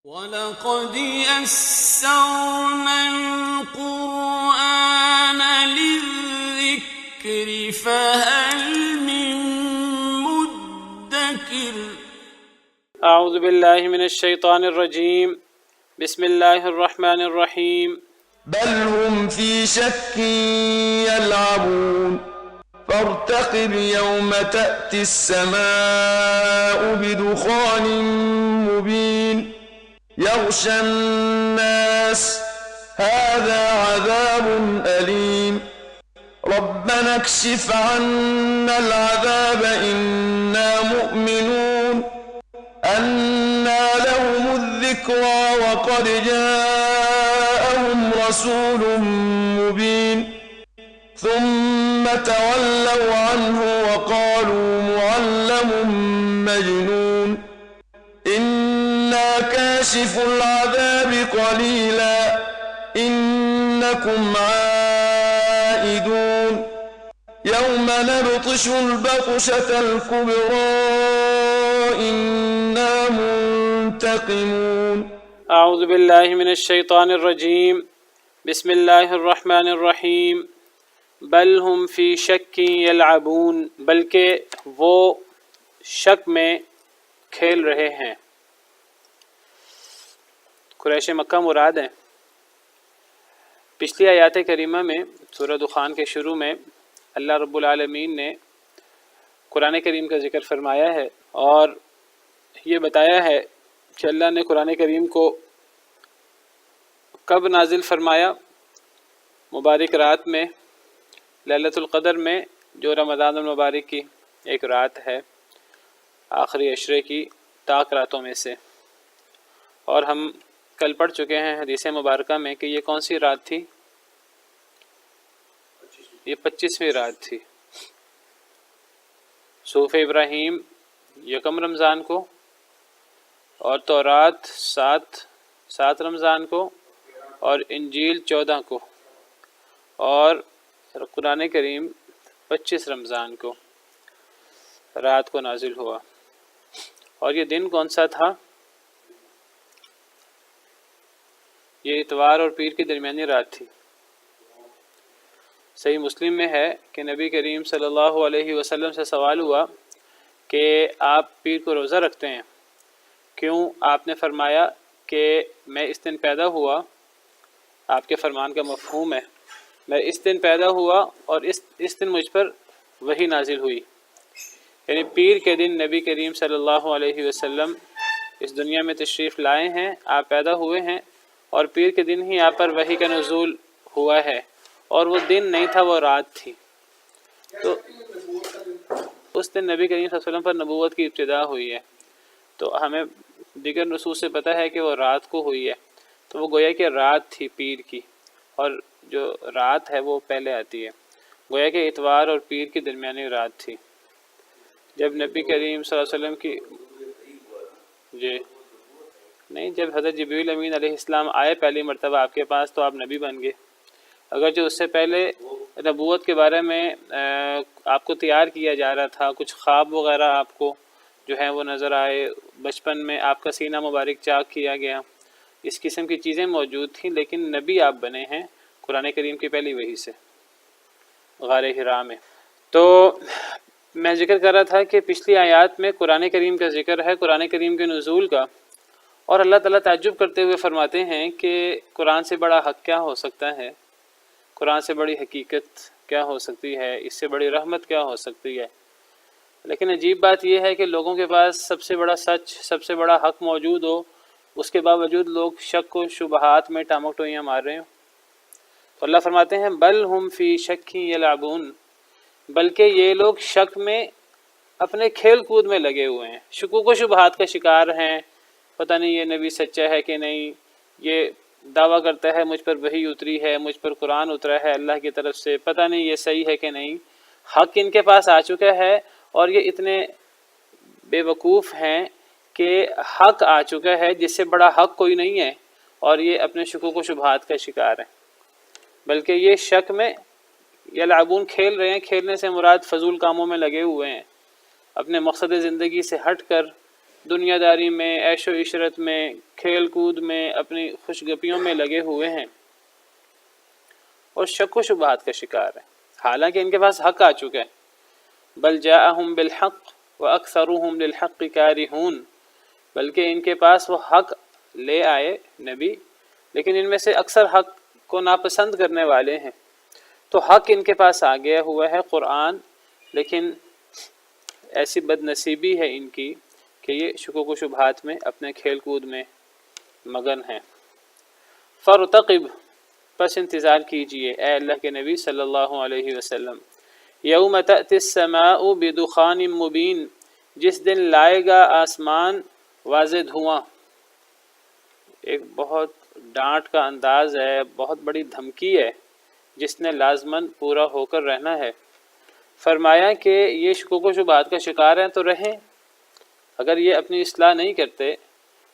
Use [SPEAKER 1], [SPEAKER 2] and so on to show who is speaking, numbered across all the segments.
[SPEAKER 1] وَلَقَدْ يَسَّرْنَا الْقُرْآنَ لِلذِّكْرِ فَهَلْ مِن مُّدَّكِرٍ
[SPEAKER 2] اعوذ باللہ من الشیطان الرجیم بسم اللہ الرحمن الرحیم
[SPEAKER 3] بل هم في شك يلعبون فارتقب يوم تأتي السماء بدخان مبين يغشى الناس هذا عذاب أليم ربنا اكشف عنا العذاب إنا مؤمنون أنى لهم الذكرى وقد جاءهم رسول مبين ثم تولوا عنه وقالوا معلم مجنون إنا كاشف العذاب قليلا إنكم عائدون يوم نبطش البطشة الكبرى إنا منتقمون
[SPEAKER 2] اعوذ باللہ من الشیطان الرجیم بسم اللہ الرحمن الرحیم بل ہم فی شک یلعبون بلکہ وہ شک میں کھیل رہے ہیں۔ قریش مکہ مراد ہیں۔ پچھلی آیات کریمہ میں سورہ دخان کے شروع میں اللہ رب العالمین نے قرآن کریم کا ذکر فرمایا ہے اور یہ بتایا ہے کہ اللہ نے قرآن کریم کو کب نازل فرمایا، مبارک رات میں، لیلۃ القدر میں، جو رمضان المبارک کی ایک رات ہے، آخری عشرے کی طاق راتوں میں سے۔ اور ہم کل پڑھ چکے ہیں حدیث مبارکہ میں کہ یہ کون سی رات تھی؟ یہ 25ویں رات تھی۔ صحف ابراہیم یکم رمضان کو اور تورات 7 رمضان کو اور انجیل 14 کو اور قرآن کریم 25 رمضان کو رات کو نازل ہوا۔ اور یہ دن کون سا تھا؟ یہ اتوار اور پیر کی درمیانی رات تھی۔ صحیح مسلم میں ہے کہ نبی کریم صلی اللہ علیہ وسلم سے سوال ہوا کہ آپ پیر کو روزہ رکھتے ہیں کیوں؟ آپ نے فرمایا کہ میں اس دن پیدا ہوا، آپ کے فرمان کا مفہوم ہے، میں اس دن پیدا ہوا اور اس دن مجھ پر وحی نازل ہوئی۔ یعنی پیر کے دن نبی کریم صلی اللہ علیہ وسلم اس دنیا میں تشریف لائے ہیں، آپ پیدا ہوئے ہیں اور پیر کے دن ہی آپ پر وحی کا نزول ہوا ہے، اور وہ دن نہیں تھا، وہ رات تھی۔ تو اس دن نبی کریم صلی اللہ علیہ وسلم پر نبوت کی ابتدا ہوئی ہے۔ تو ہمیں دیگر نصوص سے پتہ ہے کہ وہ رات کو ہوئی ہے، تو وہ گویا کہ رات تھی پیر کی، اور جو رات ہے وہ پہلے آتی ہے، گویا کہ اتوار اور پیر کی درمیانی رات تھی جب نبی کریم صلی اللہ علیہ وسلم کی جب حضرت جبریل امین علیہ السلام آئے پہلی مرتبہ آپ کے پاس تو آپ نبی بن گئے، اگرچہ اس سے پہلے نبوت کے بارے میں آپ کو تیار کیا جا رہا تھا، کچھ خواب وغیرہ آپ کو جو ہیں وہ نظر آئے، بچپن میں آپ کا سینہ مبارک چاک کیا گیا، اس قسم کی چیزیں موجود تھیں، لیکن نبی آپ بنے ہیں قرآن کریم کی پہلی وحی سے غار حرا میں۔ تو میں ذکر کر رہا تھا کہ پچھلی آیات میں قرآن کریم کا ذکر ہے، قرآن کریم کے نزول کا، اور اللہ تعالیٰ تعجب کرتے ہوئے فرماتے ہیں کہ قرآن سے بڑا حق کیا ہو سکتا ہے، قرآن سے بڑی حقیقت کیا ہو سکتی ہے، اس سے بڑی رحمت کیا ہو سکتی ہے۔ لیکن عجیب بات یہ ہے کہ لوگوں کے پاس سب سے بڑا سچ، سب سے بڑا حق موجود ہو، اس کے باوجود لوگ شک و شبہات میں ٹامک ٹوئیاں مار رہے ہوں۔ تو اللہ فرماتے ہیں بل ہم فی شک یلعبون، بلکہ یہ لوگ شک میں اپنے کھیل کود میں لگے ہوئے ہیں، شکوک و شبہات کا شکار ہیں، پتہ نہیں یہ نبی سچا ہے کہ نہیں، یہ دعویٰ کرتا ہے مجھ پر وحی اتری ہے، مجھ پر قرآن اترا ہے اللہ کی طرف سے، پتہ نہیں یہ صحیح ہے کہ نہیں۔ حق ان کے پاس آ چکا ہے اور یہ اتنے بے وقوف ہیں کہ حق آ چکا ہے جس سے بڑا حق کوئی نہیں ہے، اور یہ اپنے شکوک و شبہات کا شکار ہیں، بلکہ یہ شک میں یلعبون کھیل رہے ہیں۔ کھیلنے سے مراد فضول کاموں میں لگے ہوئے ہیں، اپنے مقصد زندگی سے ہٹ کر دنیا داری میں، عیش و عشرت میں، کھیل کود میں، اپنی خوش گپیوں میں لگے ہوئے ہیں اور شک و شبہات کا شکار ہیں، حالانکہ ان کے پاس حق آ چکا ہے۔ بل جاءہم بالحق واکثرهم للحق کارہون، بلکہ ان کے پاس وہ حق لے آئے نبی، لیکن ان میں سے اکثر حق کو ناپسند کرنے والے ہیں۔ تو حق ان کے پاس آ گیا ہوا ہے قرآن، لیکن ایسی بد نصیبی ہے ان کی کہ یہ شکوک و شبہات میں، اپنے کھیل کود میں مگن ہیں۔ فرتقب، پس انتظار کیجئے اے اللہ کے نبی صلی اللہ علیہ وسلم، یوم تأتی السماء بدخان مبین، جس دن لائے گا آسمان واضح دھواں۔ ایک بہت ڈانٹ کا انداز ہے، بہت بڑی دھمکی ہے جس نے لازماً پورا ہو کر رہنا ہے۔ فرمایا کہ یہ شکوک و شبہات کا شکار ہیں تو رہیں، اگر یہ اپنی اصلاح نہیں کرتے،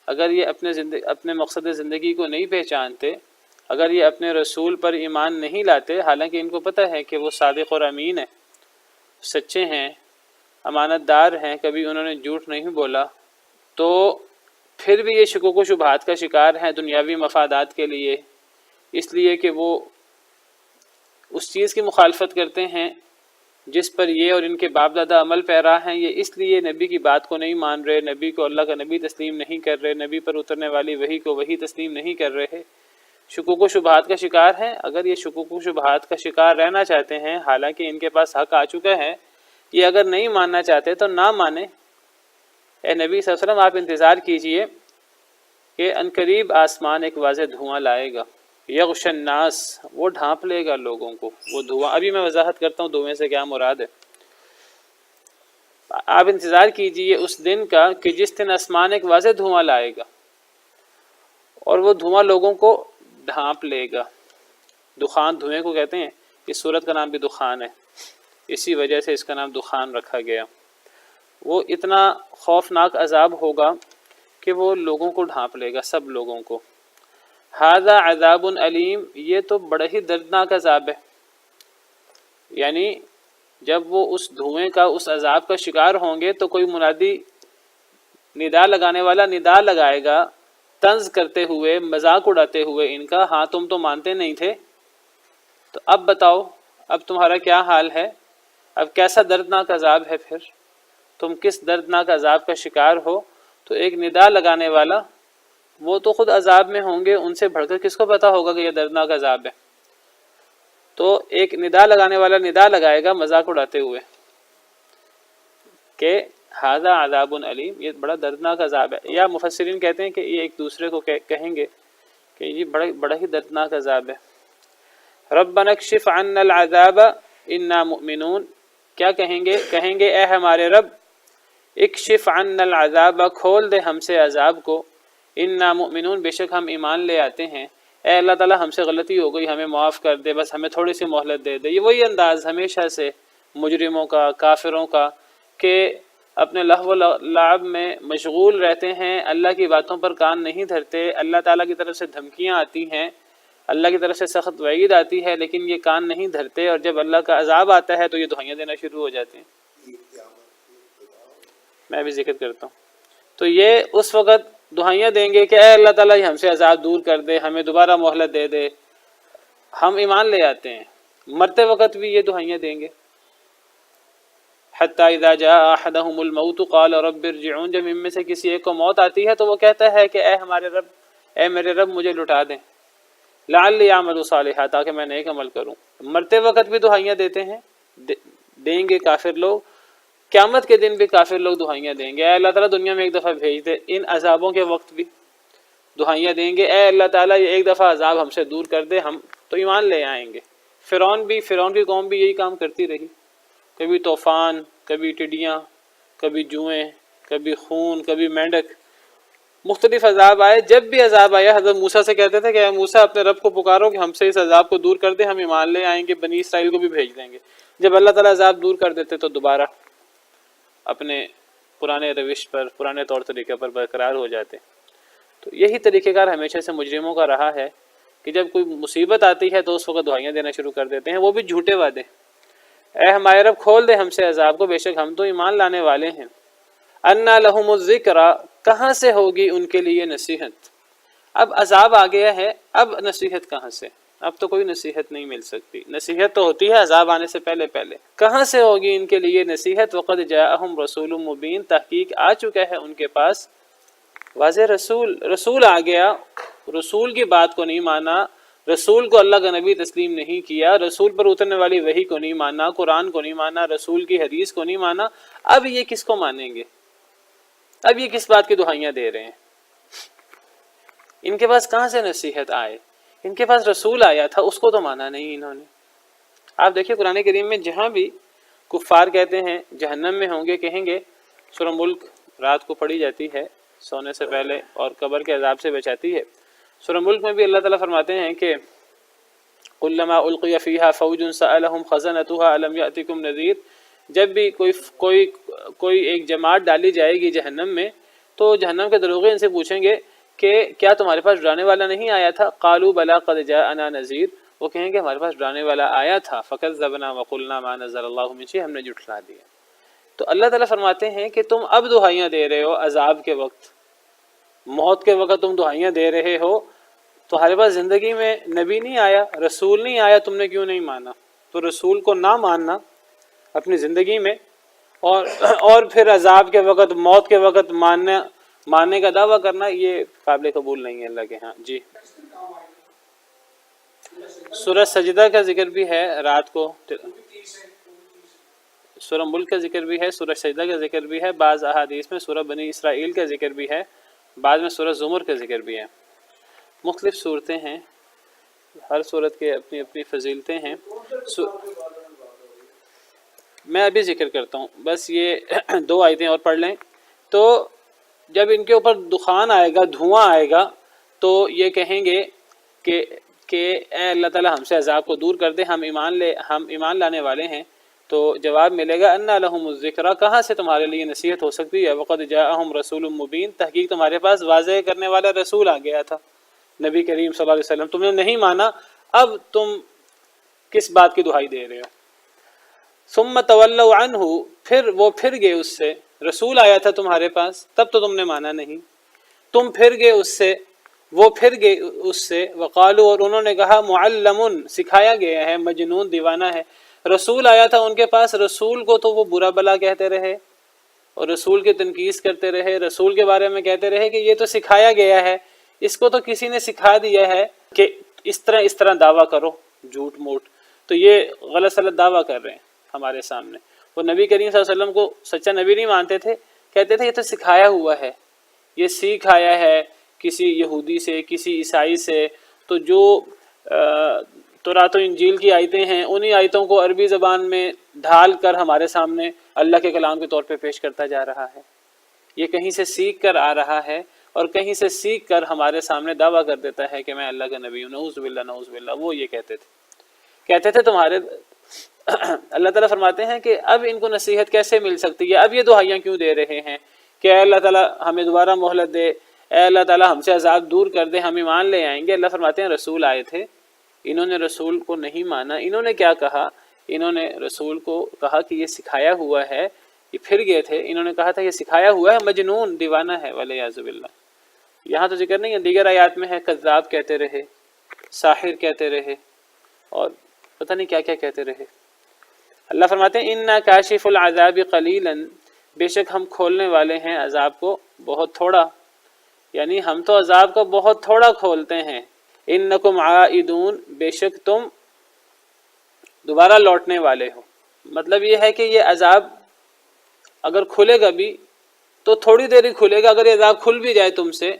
[SPEAKER 2] اگر یہ اپنے مقصد زندگی کو نہیں پہچانتے، اگر یہ اپنے رسول پر ایمان نہیں لاتے، حالانکہ ان کو پتہ ہے کہ وہ صادق اور امین ہیں، سچے ہیں، امانت دار ہیں، کبھی انہوں نے جھوٹ نہیں بولا، تو پھر بھی یہ شکوک و شبہات کا شکار ہیں دنیاوی مفادات کے لیے، اس لیے کہ وہ اس چیز کی مخالفت کرتے ہیں جس پر یہ اور ان کے باپ دادا عمل پیرا ہیں۔ یہ اس لیے نبی کی بات کو نہیں مان رہے، نبی کو اللہ کا نبی تسلیم نہیں کر رہے، نبی پر اترنے والی وحی کو وحی تسلیم نہیں کر رہے، شکوک و شبہات کا شکار ہیں۔ اگر یہ شکوک و شبہات کا شکار رہنا چاہتے ہیں، حالانکہ ان کے پاس حق آ چکا ہے، یہ اگر نہیں ماننا چاہتے تو نہ مانیں۔ اے نبی صلی اللہ علیہ وسلم، آپ انتظار کیجئے کہ عنقریب آسمان ایک واضح دھواں لائے گا، یغش الناس، وہ ڈھانپ لے گا لوگوں کو وہ دھواں۔ ابھی میں وضاحت کرتا ہوں دھوئیں سے کیا مراد ہے۔ آپ انتظار کیجئے اس دن کا کہ جس دن آسمان ایک واضح دھواں لائے گا اور وہ دھواں لوگوں کو ڈھانپ لے گا۔ دخان دھوئیں کو کہتے ہیں، اس سورت کا نام بھی دخان ہے، اسی وجہ سے اس کا نام دخان رکھا گیا۔ وہ اتنا خوفناک عذاب ہوگا کہ وہ لوگوں کو ڈھانپ لے گا، سب لوگوں کو۔ ھذا عذاب علیم، یہ تو بڑا ہی دردناک عذاب ہے۔ یعنی جب وہ اس دھوئیں کا، اس عذاب کا شکار ہوں گے تو کوئی منادی، ندا لگانے والا ندا لگائے گا، طنز کرتے ہوئے، مذاق اڑاتے ہوئے ان کا، ہاں تم تو مانتے نہیں تھے، تو اب بتاؤ اب تمہارا کیا حال ہے، اب کیسا دردناک عذاب ہے، پھر تم کس دردناک عذاب کا شکار ہو۔ تو ایک ندا لگانے والا، وہ تو خود عذاب میں ہوں گے، ان سے بڑھ کر کس کو پتا ہوگا کہ یہ دردناک عذاب ہے۔ تو ایک ندا لگانے والا ندا لگائے گا مذاق اڑاتے ہوئے کہ ھذا عذاب علیم، یہ بڑا دردناک عذاب ہے۔ یا مفسرین کہتے ہیں کہ یہ ایک دوسرے کو کہیں گے کہ یہ بڑا ہی دردناک عذاب ہے۔ ربنا اکشف عنا العذاب انا مؤمنون، کیا کہیں گے؟ کہیں گے اے ہمارے رب، اکشف عنا العذاب، کھول دے ہم سے عذاب کو، انا مؤمنون، بے شک ہم ایمان لے آتے ہیں۔ اے اللہ تعالیٰ ہم سے غلطی ہو گئی، ہمیں معاف کر دے، بس ہمیں تھوڑی سی مہلت دے دے۔ یہ وہی انداز ہمیشہ سے مجرموں کا، کافروں کا، کہ اپنے لہو و لعب میں مشغول رہتے ہیں، اللہ کی باتوں پر کان نہیں دھرتے، اللہ تعالیٰ کی طرف سے دھمکیاں آتی ہیں، اللہ کی طرف سے سخت وعید آتی ہے، لیکن یہ کان نہیں دھرتے، اور جب اللہ کا عذاب آتا ہے تو یہ دہائیاں دینا شروع ہو جاتے ہیں۔ میں بھی ذکر کرتا ہوں، تو یہ اس وقت دہائیاں دیں گے کہ اے اللہ تعالیٰ ہم سے عذاب دور کر دے، ہمیں دوبارہ مہلت دے دے۔ ہم ایمان لے آتے ہیں، مرتے وقت بھی یہ دہائیاں دیں گے۔ حتی اذا جاء احدهم الموت قال رب ارجعون، جب ان میں سے کسی ایک کو موت آتی ہے تو وہ کہتا ہے کہ اے ہمارے رب، اے میرے رب مجھے لٹا دیں، لعلی اعمل صالحا، تاکہ میں نیک عمل کروں۔ مرتے وقت بھی دہائیاں دیتے ہیں، دیں گے کافر لوگ، قیامت کے دن بھی کافر لوگ دہائیاں دیں گے، اے اللہ تعالیٰ دنیا میں ایک دفعہ بھیج دے۔ ان عذابوں کے وقت بھی دہائیاں دیں گے، اے اللہ تعالیٰ یہ ایک دفعہ عذاب ہم سے دور کر دے، ہم تو ایمان لے آئیں گے۔ فرعون کی قوم بھی یہی کام کرتی رہی، کبھی طوفان، کبھی ٹڈیاں، کبھی جوئیں، کبھی خون، کبھی مینڈک، مختلف عذاب آئے۔ جب بھی عذاب آیا حضرت موسیٰ سے کہتے تھے کہ اے موسیٰ اپنے رب کو پکارو کہ ہم سے اس عذاب کو دور کر دے، ہم ایمان لے آئیں گے، بنی اسرائیل کو بھی بھیج دیں گے۔ جب اللہ تعالیٰ عذاب دور کر دیتے تو دوبارہ اپنے پرانے روش پر، پرانے طور طریقے پر برقرار ہو جاتے۔ تو یہی طریقہ کار ہمیشہ سے مجرموں کا رہا ہے کہ جب کوئی مصیبت آتی ہے تو اس وقت دعائیاں دینا شروع کر دیتے ہیں، وہ بھی جھوٹے وعدے۔ اے ہمارے رب کھول دے ہم سے عذاب کو، بے شک ہم تو ایمان لانے والے ہیں۔ انا لہم الذکر، کہاں سے ہوگی ان کے لیے نصیحت؟ اب عذاب آ گیا ہے، اب نصیحت کہاں سے؟ اب تو کوئی نصیحت نہیں مل سکتی، نصیحت تو ہوتی ہے عذاب آنے سے پہلے پہلے، کہاں سے ہوگی ان کے لیے نصیحت؟ وقد جاءہم رسول مبین، تحقیق آ چکا ہے ان کے پاس واضح رسول، رسول آ گیا، رسول کی بات کو نہیں مانا، رسول کو اللہ کا نبی تسلیم نہیں کیا، رسول پر اترنے والی وحی کو نہیں مانا، قرآن کو نہیں مانا، رسول کی حدیث کو نہیں مانا، اب یہ کس کو مانیں گے؟ اب یہ کس بات کی دہائیاں دے رہے ہیں؟ ان کے پاس کہاں سے نصیحت آئے؟ ان کے پاس رسول آیا تھا، اس کو تو مانا نہیں انہوں نے۔ آپ دیکھیں قرآن کریم میں جہاں بھی کفار کہتے ہیں جہنم میں ہوں گے، کہیں گے، سورہ ملک رات کو پڑھی جاتی ہے سونے سے پہلے اور قبر کے عذاب سے بچاتی ہے۔ سورہ ملک میں بھی اللہ تعالیٰ فرماتے ہیں کہ کلما القی فیہا فوج سألہم خزنتہا الم یأتکم نذیر، جب بھی کوئی ایک جماعت ڈالی جائے گی جہنم میں تو جہنم کے دروغے ان سے پوچھیں گے کہ کیا تمہارے پاس ڈرانے والا نہیں آیا تھا؟ قالوا بلا قد جاءنا نذیر، وہ کہیں گے ہمارے پاس ڈرانے والا آیا تھا، فکذبنا وقلنا ما نزل اللہ من شیء، ہم نے جھٹلا دیا۔ تو اللہ تعالیٰ فرماتے ہیں کہ تم اب دہائیاں دے رہے ہو عذاب کے وقت، موت کے وقت تم دہائیاں دے رہے ہو، تمہارے پاس زندگی میں نبی نہیں آیا، رسول نہیں آیا، تم نے کیوں نہیں مانا؟ تو رسول کو نہ ماننا اپنی زندگی میں اور پھر عذاب کے وقت، موت کے وقت ماننے کا دعویٰ کرنا، یہ قابل قبول نہیں ہے اللہ کے ہاں۔ جی، سورہ سجدہ کا ذکر بھی ہے رات کو، سورہ ملک کا ذکر بھی ہے، سورہ سجدہ کا ذکر بھی ہے، بعض احادیث میں سورہ بنی اسرائیل کا ذکر بھی ہے، بعض میں سورہ زمر کا ذکر بھی ہے۔ مختلف صورتیں ہیں، ہر صورت کے اپنی اپنی فضیلتیں ہیں۔ میں ابھی ذکر کرتا ہوں، بس یہ 2 آیتیں اور پڑھ لیں۔ تو جب ان کے اوپر دخان آئے گا، دھواں آئے گا، تو یہ کہیں گے کہ اے اللہ تعالیٰ ہم سے عذاب کو دور کر دے، ہم ایمان لانے والے ہیں۔ تو جواب ملے گا انا لہم الذکر، کہاں سے تمہارے لیے نصیحت ہو سکتی ہے؟ وقد جاءہم رسول مبین، تحقیق تمہارے پاس واضح کرنے والا رسول آ گیا تھا، نبی کریم صلی اللہ علیہ وسلم، تم نے نہیں مانا، اب تم کس بات کی دہائی دے رہے ہو؟ ثم تولوا عنہ، پھر وہ پھر گئے اس سے، رسول آیا تھا تمہارے پاس، تب تو تم نے مانا نہیں، تم پھر گئے اس سے، وہ پھر گئے اس سے، وقالوا، اور انہوں نے کہا، معلم، سکھایا گیا ہے، مجنون، دیوانہ ہے۔ رسول آیا تھا ان کے پاس، رسول کو تو وہ برا بلا کہتے رہے اور رسول کی تنقید کرتے رہے، رسول کے بارے میں کہتے رہے کہ یہ تو سکھایا گیا ہے، اس کو تو کسی نے سکھا دیا ہے کہ اس طرح دعویٰ کرو، جھوٹ موٹ، تو یہ غلط سلط دعویٰ کر رہے ہیں ہمارے سامنے۔ وہ نبی کریم صلی اللہ علیہ وسلم کو سچا نبی نہیں مانتے تھے، کہتے تھے یہ تو سکھایا ہوا ہے، یہ سیکھ آیا ہے کسی یہودی سے، کسی عیسائی سے، تو جو تورات و انجیل کی آیتیں ہیں انہی آیتوں کو عربی زبان میں ڈھال کر ہمارے سامنے اللہ کے کلام کے طور پہ پیش کرتا جا رہا ہے، یہ کہیں سے سیکھ کر آ رہا ہے اور کہیں سے سیکھ کر ہمارے سامنے دعویٰ کر دیتا ہے کہ میں اللہ کا نبی ہوں۔ نعوذ باللہ، نعوذ باللہ۔ وہ یہ کہتے تھے تمہارے اللہ تعالیٰ فرماتے ہیں کہ اب ان کو نصیحت کیسے مل سکتی ہے؟ اب یہ دہائیاں کیوں دے رہے ہیں کہ اے اللہ تعالیٰ ہمیں دوبارہ مہلت دے، اے اللہ تعالیٰ ہم سے عذاب دور کر دے، ہم ایمان لے آئیں گے۔ اللہ فرماتے ہیں رسول آئے تھے، انہوں نے رسول کو نہیں مانا، انہوں نے کیا کہا؟ انہوں نے رسول کو کہا کہ یہ سکھایا ہوا ہے، یہ پھر گئے تھے، انہوں نے کہا تھا یہ سکھایا ہوا ہے، مجنون، دیوانہ ہے، والعیاذ باللہ۔ یہاں تو ذکر نہیں ہے، دیگر آیات میں ہے کذاب کہتے رہے، ساحر کہتے رہے، اور پتہ نہیں کیا کیا کہتے رہے۔ اللہ فرماتے ہیں انا کاشف العذاب قلیلا، بے شک ہم کھولنے والے ہیں عذاب کو بہت تھوڑا، یعنی ہم تو عذاب کو بہت تھوڑا کھولتے ہیں۔ انکم عائدون، بے شک تم دوبارہ لوٹنے والے ہو۔ مطلب یہ ہے کہ یہ عذاب اگر کھلے گا بھی تو تھوڑی دیر ہی کھلے گا، اگر یہ عذاب کھل بھی جائے تم سے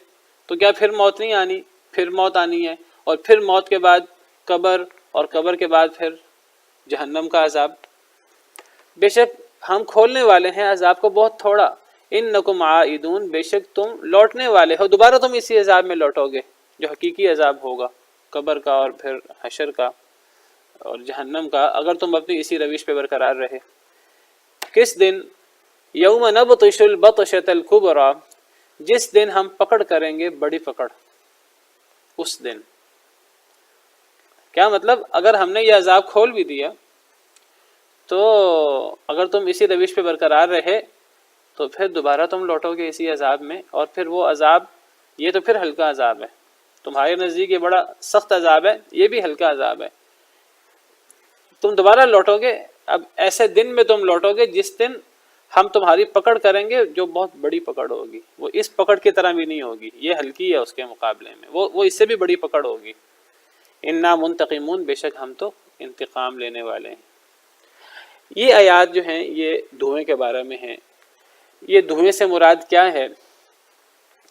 [SPEAKER 2] تو کیا پھر موت نہیں آنی؟ پھر موت آنی ہے، اور پھر موت کے بعد قبر، اور قبر کے بعد پھر جہنم کا عذاب۔ بے شک ہم کھولنے والے ہیں عذاب کو بہت تھوڑا۔ انکم عائدون، بے شک تم لوٹنے والے ہو، دوبارہ تم اسی عذاب میں لوٹو گے جو حقیقی عذاب ہوگا، قبر کا اور پھر حشر کا اور جہنم کا، اگر تم اپنی اسی روش پہ برقرار رہے۔ کس دن؟ یوم نبطش البطشۃ الکبریٰ، جس دن ہم پکڑ کریں گے بڑی پکڑ، اس دن۔ کیا مطلب؟ اگر ہم نے یہ عذاب کھول بھی دیا تو اگر تم اسی روش پہ برقرار رہے تو پھر دوبارہ تم لوٹو گے اسی عذاب میں، اور پھر وہ عذاب، یہ تو پھر ہلکا عذاب ہے، تمہارے نزدیک یہ بڑا سخت عذاب ہے، یہ بھی ہلکا عذاب ہے، تم دوبارہ لوٹو گے، اب ایسے دن میں تم لوٹو گے جس دن ہم تمہاری پکڑ کریں گے جو بہت بڑی پکڑ ہوگی، وہ اس پکڑ کی طرح بھی نہیں ہوگی، یہ ہلکی ہے اس کے مقابلے میں، وہ اس سے بھی بڑی پکڑ ہوگی۔ انا منتقمون، بے شک ہم تو انتقام لینے والے ہیں۔ یہ آیات جو ہیں یہ دھوئیں کے بارے میں ہیں۔ یہ دھوئیں سے مراد کیا ہے؟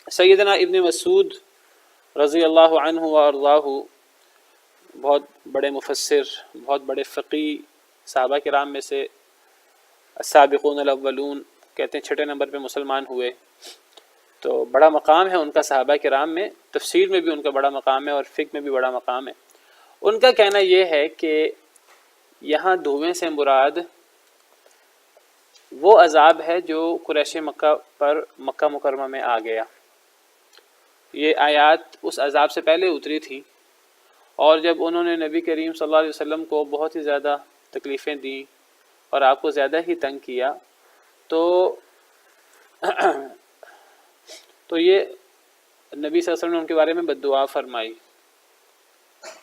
[SPEAKER 2] سیدنا ابن مسعود رضی اللہ عنہ وارضاہ، بہت بڑے مفسر، بہت بڑے فقی، صحابہ کرام میں سے السابقون الاولون، کہتے ہیں چھٹے نمبر پہ مسلمان ہوئے، تو بڑا مقام ہے ان کا صحابہ کرام میں، تفسیر میں بھی ان کا بڑا مقام ہے اور فقہ میں بھی بڑا مقام ہے۔ ان کا کہنا یہ ہے کہ یہاں دھوئیں سے مراد وہ عذاب ہے جو قریش مکہ پر مکہ مکرمہ میں آ گیا۔ یہ آیات اس عذاب سے پہلے اتری تھی، اور جب انہوں نے نبی کریم صلی اللہ علیہ وسلم کو بہت ہی زیادہ تکلیفیں دیں اور آپ کو زیادہ ہی تنگ کیا، تو یہ نبی صلی اللہ علیہ وسلم نے ان کے بارے میں بد دعا فرمائی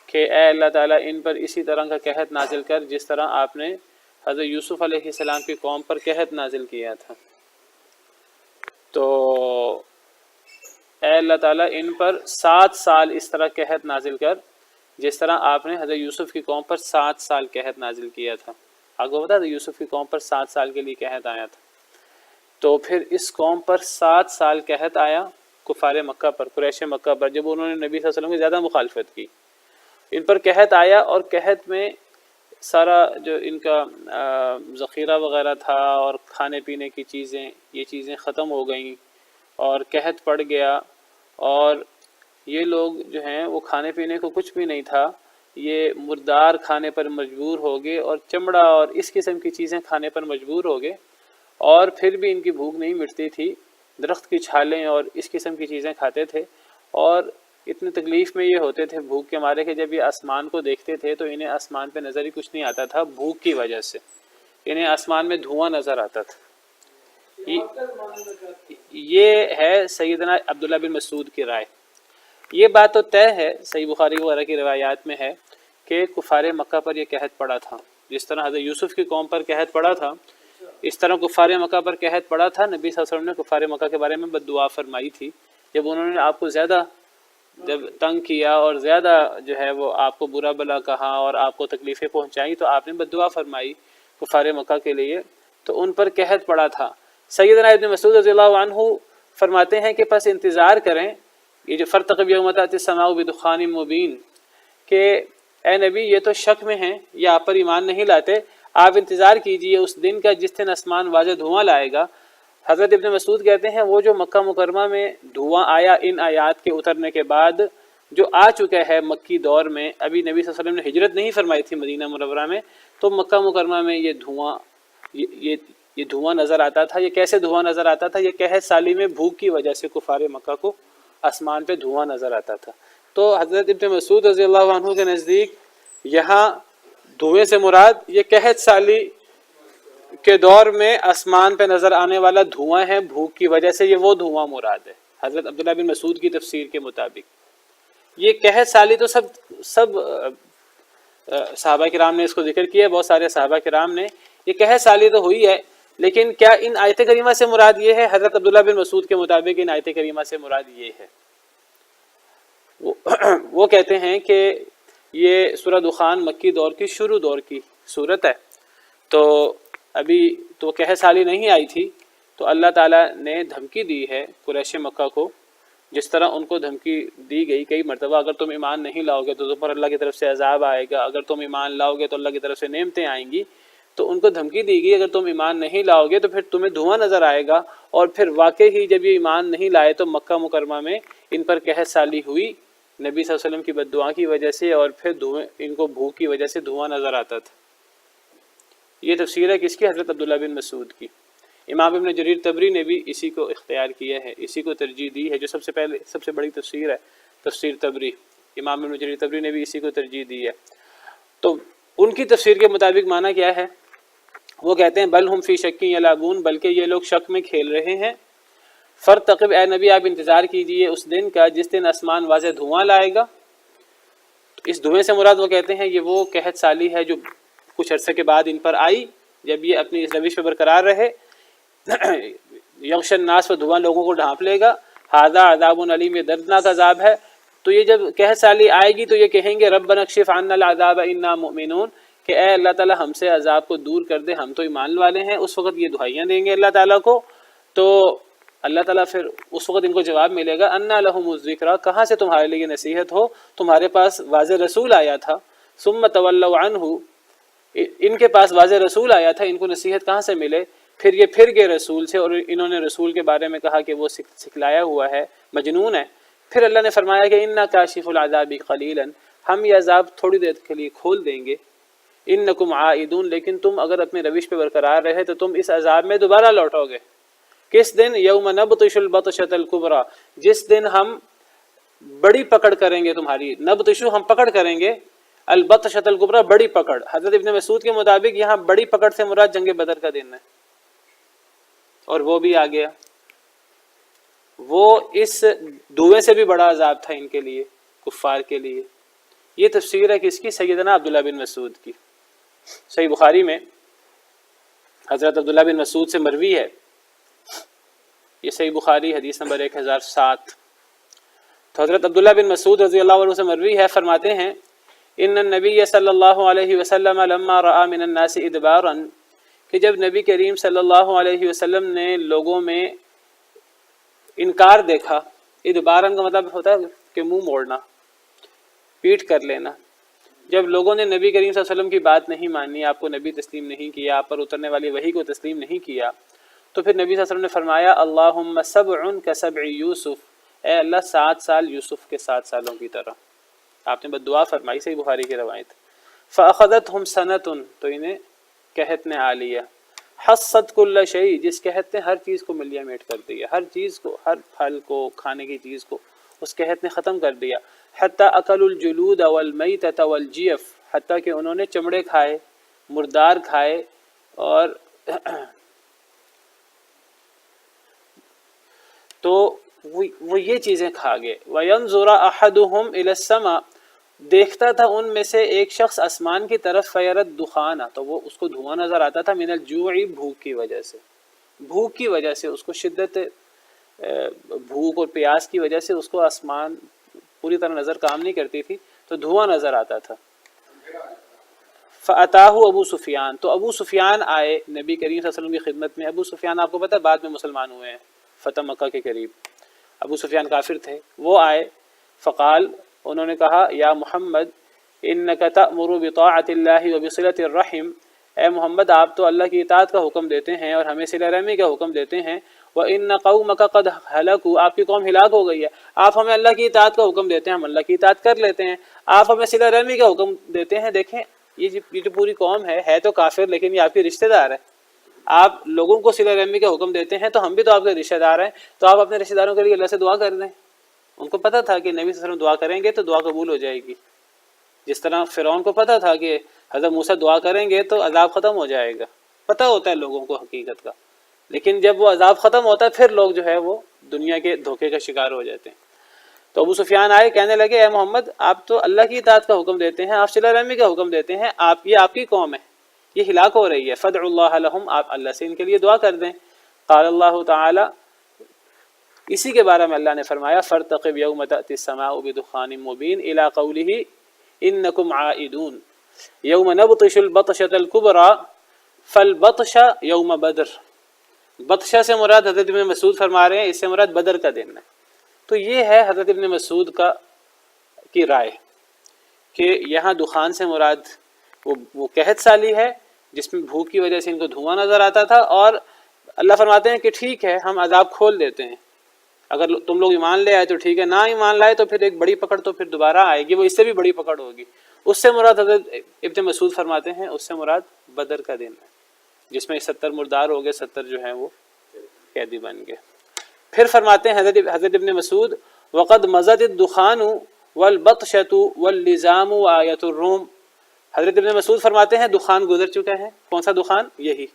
[SPEAKER 2] کہ اے اللہ تعالیٰ ان پر اسی طرح کا قحط نازل کر جس طرح آپ نے حضرت یوسف علیہ السلام کی قوم پر قحط نازل کیا تھا۔ تو اے اللہ تعالیٰ ان پر 7 سال اس طرح قحط نازل کر جس طرح آپ نے حضرت یوسف کی قوم پر 7 سال قحط نازل کیا تھا۔ آپ کو پتا تھا یوسف کی قوم پر 7 سال کے لیے قحط آیا تھا، تو پھر اس قوم پر 7 سال قحط آیا، کفار مکہ پر، قریش مکہ پر، جب انہوں نے نبی صلی اللہ علیہ وسلم کی زیادہ مخالفت کی، ان پر قحط آیا، اور قحط میں سارا جو ان کا ذخیرہ وغیرہ تھا اور کھانے پینے کی چیزیں، یہ چیزیں ختم ہو گئیں اور قحط پڑ گیا، اور یہ لوگ جو ہیں وہ کھانے پینے کو کچھ بھی نہیں تھا، یہ مردار کھانے پر مجبور ہو گئے اور چمڑا اور اس قسم کی چیزیں کھانے پر مجبور ہو گئے، اور پھر بھی ان کی بھوک نہیں مٹتی تھی، درخت کی چھالیں اور اس قسم کی چیزیں کھاتے تھے، اور اتنی تکلیف میں یہ ہوتے تھے بھوک کے مارے کہ جب یہ آسمان کو دیکھتے تھے تو انہیں آسمان پہ نظر ہی کچھ نہیں آتا تھا بھوک کی وجہ سے، انہیں آسمان میں دھواں نظر آتا تھا۔ یہ ہے سیدنا عبداللہ بن مسعود کی رائے۔ یہ بات تو طے ہے، صحیح بخاری وغیرہ کی روایات میں ہے کہ کفار مکہ پر یہ قحط پڑا تھا، جس طرح حضرت یوسف کی قوم پر قحط پڑا تھا، اس طرح کفار مکہ پر قحط پڑا تھا۔ نبی صلی اللہ علیہ وسلم نے کفار مکہ کے بارے میں بد دعا فرمائی تھی، جب انہوں نے آپ کو زیادہ جب تنگ کیا اور زیادہ جو ہے وہ آپ کو برا بلا کہا اور آپ کو تکلیفیں پہنچائی، تو آپ نے بد دعا فرمائی کفار مکہ کے لیے، تو ان پر قحط پڑا تھا۔ سیدنا ابن مسعود رضی اللہ عنہ فرماتے ہیں کہ پس انتظار کریں، یہ جو فرتقب یوم تأتی السماء بدخان مبین، کہ اے نبی یہ تو شک میں ہیں، یہ آپ پر ایمان نہیں لاتے، آپ انتظار کیجئے اس دن کا جس دن آسمان واضح دھواں لائے گا۔ حضرت ابن مسعود کہتے ہیں وہ جو مکہ مکرمہ میں دھواں آیا ان آیات کے اترنے کے بعد، جو آ چکا ہے مکی دور میں، ابھی نبی صلی اللہ علیہ وسلم نے ہجرت نہیں فرمائی تھی مدینہ منورہ میں، تو مکہ مکرمہ میں یہ دھواں نظر آتا تھا۔ یہ کیسے دھواں نظر آتا تھا؟ یہ قحط سالی میں بھوک کی وجہ سے کفار مکہ کو آسمان پہ دھواں نظر آتا تھا۔ تو حضرت ابن مسعود رضی اللہ عنہ کے نزدیک یہاں دھوئیں سے مراد یہ قحط سالی کے دور میں آسمان پہ نظر آنے والا دھواں ہے، بھوک کی وجہ سے، یہ وہ دھواں مراد ہے حضرت عبداللہ بن مسعود کی تفسیر کے مطابق۔ یہ قحط سالی تو سب صحابہ کرام نے اس کو ذکر کیا ہے، بہت سارے صحابہ کرام نے، یہ قحط سالی تو ہوئی ہے، لیکن کیا ان آیت کریمہ سے مراد یہ ہے؟ حضرت عبداللہ بن مسعود کے مطابق ان آیت کریمہ سے مراد یہ ہے، وہ کہتے ہیں کہ یہ سورہ دخان مکی دور کی شروع دور کی صورت ہے، تو ابھی تو قحط سالی نہیں آئی تھی، تو اللہ تعالیٰ نے دھمکی دی ہے قریش مکہ کو، جس طرح ان کو دھمکی دی گئی کئی مرتبہ، اگر تم ایمان نہیں لاؤ گے تو تم پر اللہ کی طرف سے عذاب آئے گا، اگر تم ایمان لاؤ گے تو اللہ کی طرف سے نعمتیں آئیں گی، تو ان کو دھمکی دی گئی اگر تم ایمان نہیں لاؤ گے تو پھر تمہیں دھواں نظر آئے گا، اور پھر واقعی ہی جب یہ ایمان نہیں لائے تو مکہ مکرمہ میں ان پر قحط سالی ہوئی نبی صلی اللہ علیہ وسلم کی بد دعا کی وجہ سے، اور پھر ان کو بھوک کی وجہ سے دھواں نظر آتا تھا۔ یہ تفسیر ہے کس کی؟ حضرت عبداللہ بن مسعود کی۔ امام ابن جریر طبری نے بھی اسی کو اختیار کیا ہے، اسی کو ترجیح دی ہے، جو سب سے بڑی تفسیر ہے، تفسیر طبری، امام ابن جریر طبری نے بھی اسی کو ترجیح دی ہے۔ تو ان کی تفسیر کے مطابق معنی کیا ہے؟ وہ کہتے ہیں بل ہم فی شک یلعبون، بلکہ یہ لوگ شک میں کھیل رہے ہیں۔ فرتقب، اے نبی آپ انتظار کیجئے اس دن کا جس دن آسمان واضح دھواں لائے گا۔ اس دھوئیں سے مراد وہ کہتے ہیں یہ وہ قحط سالی ہے جو کچھ عرصے کے بعد ان پر آئی، جب یہ اپنی اس روش پہ برقرار رہے۔ یغش الناس، وہ دھواں لوگوں کو ڈھانپ لے گا۔ ھذا عذاب علیم، یہ دردناک عذاب ہے۔ تو یہ جب قحط سالی آئے گی تو یہ کہیں گے ربنا اکشف عنا العذاب انا مؤمنون، کہ اے اللہ تعالیٰ ہم سے عذاب کو دور کر دے، ہم تو ایمان والے ہیں۔ اس وقت یہ دعائیاں دیں گے اللہ تعالیٰ کو، تو اللہ تعالیٰ پھر اس وقت ان کو جواب ملے گا انا لہم الذکریٰ، کہاں سے تمہارے لیے نصیحت ہو، تمہارے پاس واضح رسول آیا تھا۔ ثم تولوا عنہ، ان کے پاس واضح رسول آیا تھا، ان کو نصیحت کہاں سے ملے؟ پھر یہ پھر گئے رسول سے، اور انہوں نے رسول کے بارے میں کہا کہ وہ سکھلایا ہوا ہے، مجنون ہے۔ پھر اللہ نے فرمایا کہ انا کاشف العذاب قلیلا، ہم یہ عذاب تھوڑی دیر کے لیے کھول دیں گے۔ انکم عائدون، لیکن تم اگر اپنے روش پہ برقرار رہے تو تم اس عذاب میں دوبارہ لوٹو گے۔ کس دن؟ یوم نبطش البطشۃ الکبریٰ، جس دن ہم بڑی پکڑ کریں گے تمہاری، نبطشو ہم پکڑ کریں گے، البطشۃ الکبریٰ بڑی پکڑ۔ حضرت ابن مسعود کے مطابق یہاں بڑی پکڑ سے مراد جنگ بدر کا دن ہے، اور وہ بھی آ گیا۔ وہ اس دھوئیں سے بھی بڑا عذاب تھا ان کے لیے، کفار کے لیے۔ یہ تفسیر ہے کس کی؟ سیدنا عبداللہ بن مسعود کی۔ صحیح بخاری میں حضرت عبداللہ بن مسعود سے مروی ہے، یہ صحیح بخاری حدیث نمبر 1007۔ تو حضرت عبداللہ بن مسعود رضی اللہ عنہ سے مروی ہے، فرماتے ہیں ان النبی صلی اللہ علیہ وسلم لما رأى من الناس ادبارا، کہ جب نبی کریم صلی اللہ علیہ وسلم نے لوگوں میں انکار دیکھا، ادبارن کا مطلب ہوتا ہے کہ منہ موڑنا، پیٹ کر لینا۔ جب لوگوں نے نبی کریم صلی اللہ علیہ وسلم کی بات نہیں مانی، آپ کو نبی تسلیم نہیں کیا، آپ پر اترنے والی وحی کو تسلیم نہیں کیا، تو پھر نبی صلی اللہ علیہ وسلم نے فرمایا اللہم سبع کسبع یوسف، اے اللہ 7 سال یوسف کے 7 سالوں کی طرح۔ آپ نے بد دعا فرمائی، صحیح بخاری کی روایت۔ فأخذتهم سنة، تو انہیں قحط نے آ لیا، حصت کل شیء، جس قحط نے ہر چیز کو ملیا میٹ کر دیا، ہر چیز کو، ہر پھل کو، کھانے کی چیز کو اس قحط نے ختم کر دیا۔ حتی اکلوا الجلود والمیتۃ والجیف، حتیٰ کہ انہوں نے چمڑے کھائے، مردار کھائے، اور تو وہ یہ چیزیں کھا گئے۔ وَيَنظُرَ أَحَدُهُمْ إِلَى السَّمَاءِ، دیکھتا تھا ان میں سے ایک شخص آسمان کی طرف، فَيَرَى الدُّخَانَ، تو وہ اس کو دھواں نظر آتا تھا، مِنَ الْجُوعِ، بھوک کی وجہ سے، بھوک کی وجہ سے اس کو شدت بھوک اور پیاس کی وجہ سے اس کو آسمان پوری طرح نظر کام نہیں کرتی تھی، تو دھواں نظر آتا تھا۔ فَأَتَاهُ أَبُو سفیان، تو ابو سفیان آئے نبی کریم صلی اللہ علیہ وسلم کی خدمت میں۔ ابو سفیان آپ کو پتہ ہے بعد میں مسلمان ہوئے ہیں، فتح مکہ کے قریب۔ ابو سفیان کافر تھے، وہ آئے، فقال، انہوں نے کہا یا محمد انک تأمر بطاعت اللہ وبصلۃ الرحم، اے محمد آپ تو اللہ کی اطاعت کا حکم دیتے ہیں اور ہمیں صلہ رحمی کا حکم دیتے ہیں۔ وَإِنَّ قَوْمَكَ قَدْ هَلَكُوا، آپ کی قوم ہلاک ہو گئی ہے، آپ ہمیں اللہ کی اطاعت کا حکم دیتے ہیں، ہم اللہ کی اطاعت کر لیتے ہیں، آپ ہمیں صلہ رحمی کا حکم دیتے ہیں۔ دیکھیں یہ جو پوری قوم ہے تو کافر، لیکن یہ آپ کی رشتہ دار ہے، آپ لوگوں کو صلہ رحمی کا حکم دیتے ہیں، تو ہم بھی تو آپ کے رشتہ دار ہیں، تو آپ اپنے رشتہ داروں کے لیے اللہ سے دعا کر دیں۔ ان کو پتہ تھا کہ نبی صلی اللہ علیہ وسلم دعا کریں گے تو دعا قبول ہو جائے گی، جس طرح فرعون کو پتہ تھا کہ حضرت موسیٰ دعا کریں گے تو عذاب ختم ہو جائے گا، پتہ ہوتا ہے لوگوں کو حقیقت کا، لیکن جب وہ عذاب ختم ہوتا ہے پھر لوگ جو ہے وہ دنیا کے دھوکے کا شکار ہو جاتے ہیں۔ تو ابو سفیان آئے، کہنے لگے اے محمد آپ تو اللہ کی اطاعت کا حکم دیتے ہیں، آپ صلہ رحمی کا حکم دیتے ہیں، یہ آپ کی قوم ہے، یہ ہلاک ہو رہی ہے، فادعوا اللہ لہم، آپ اللہ سے ان کے لیے دعا کر دیں۔ قال اللہ تعالی، اسی کے بارے میں اللہ نے فرمایا فارتقب یوم تأتی السماء بدخان مبین الی قولہ انکم عائدون یوم نبطش البطشۃ الکبریٰ فالبطش یوم بدر۔ بطشہ سے مراد حضرت ابن مسعود فرما رہے ہیں اس سے مراد بدر کا دن ہے۔ تو یہ ہے حضرت ابن مسعود کی رائے کہ یہاں دخان سے مراد وہ قحط سالی ہے جس میں بھوک کی وجہ سے ان کو دھواں نظر آتا تھا، اور اللہ فرماتے ہیں کہ ٹھیک ہے ہم عذاب کھول دیتے ہیں، اگر تم لوگ ایمان لے آئے تو ٹھیک ہے، نہ ایمان لائے تو پھر ایک بڑی پکڑ تو پھر دوبارہ آئے گی، وہ اس سے بھی بڑی پکڑ ہوگی۔ اس سے مراد حضرت ابن مسعود فرماتے ہیں اس سے مراد بدر کا دن ہے جس میں 70 مردار ہو گئے، 70 جو ہیں وہ قیدی بن گئے۔ پھر فرماتے ہیں حضرت ابن مسعود وقد مزت الدخان والبطشۃ واللزام آیت الروم، حضرت ابن مسعود فرماتے ہیں دخان گزر چکا ہے. کون سا دخان؟ یہی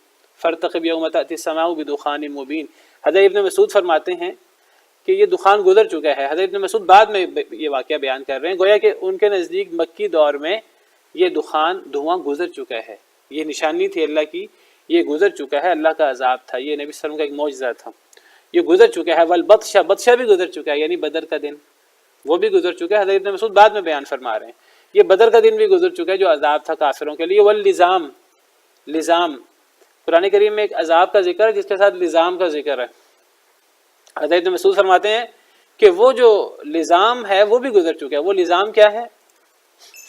[SPEAKER 2] فارتقب یوم تأتی السماء بدخان مبین. حضرت ابن مسعود فرماتے ہیں کہ یہ دخان گزر چکا ہے. حضرت ابن مسعود بعد میں یہ واقعہ بیان کر رہے ہیں، گویا کہ ان کے نزدیک مکی دور میں یہ دھواں گزر چکا ہے. یہ نشانی تھی اللہ کی، یہ گزر چکا ہے، اللہ کا عذاب تھا، یہ نبی صلی اللہ علیہ وسلم کا ایک معجزہ تھا، یہ گزر چکا ہے. والبطشہ بھی گزر چکا ہے، یعنی بدر کا دن وہ بھی گزر چکا ہے. حضرت ابن مسعود بعد میں بیان فرما رہے ہیں یہ بدر کا دن بھی گزر چکا ہے جو عذاب تھا کافروں کے لیے. واللزام، لزام قرآن کریم میں ایک عذاب کا ذکر ہے جس کے ساتھ لزام کا ذکر ہے. حضرت ابن مسعود فرماتے ہیں کہ وہ جو لزام ہے وہ بھی گزر چکا ہے. وہ لزام کیا ہے؟